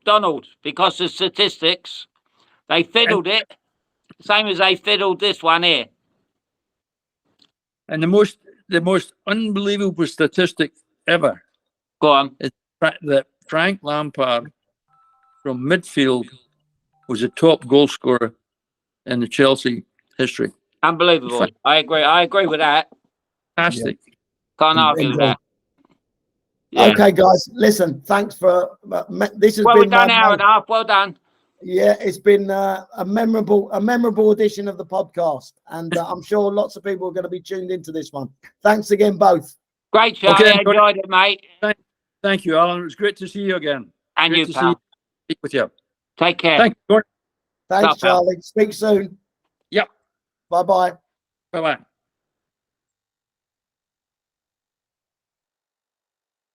Donald, because of statistics. They fiddled it, same as they fiddled this one here. And the most unbelievable statistic ever. Go on. Is that Frank Lampard from midfield was the top goal scorer in the Chelsea history. Unbelievable. I agree with that. Fantastic. Yeah. Can't argue with that. Yeah. Okay, guys, listen, thanks for this has been we've done an hour and a half. Well done. Yeah, it's been a memorable edition of the podcast, and I'm sure lots of people are going to be tuned into this one. Thanks again, both. Great, Charlie. I enjoyed it, mate. Thank you, Alan. It was great to see you again. And great you, pal. Speak with you. Take care. Thank you. Thanks, Charlie. Speak soon. Yep. Bye-bye. Bye-bye.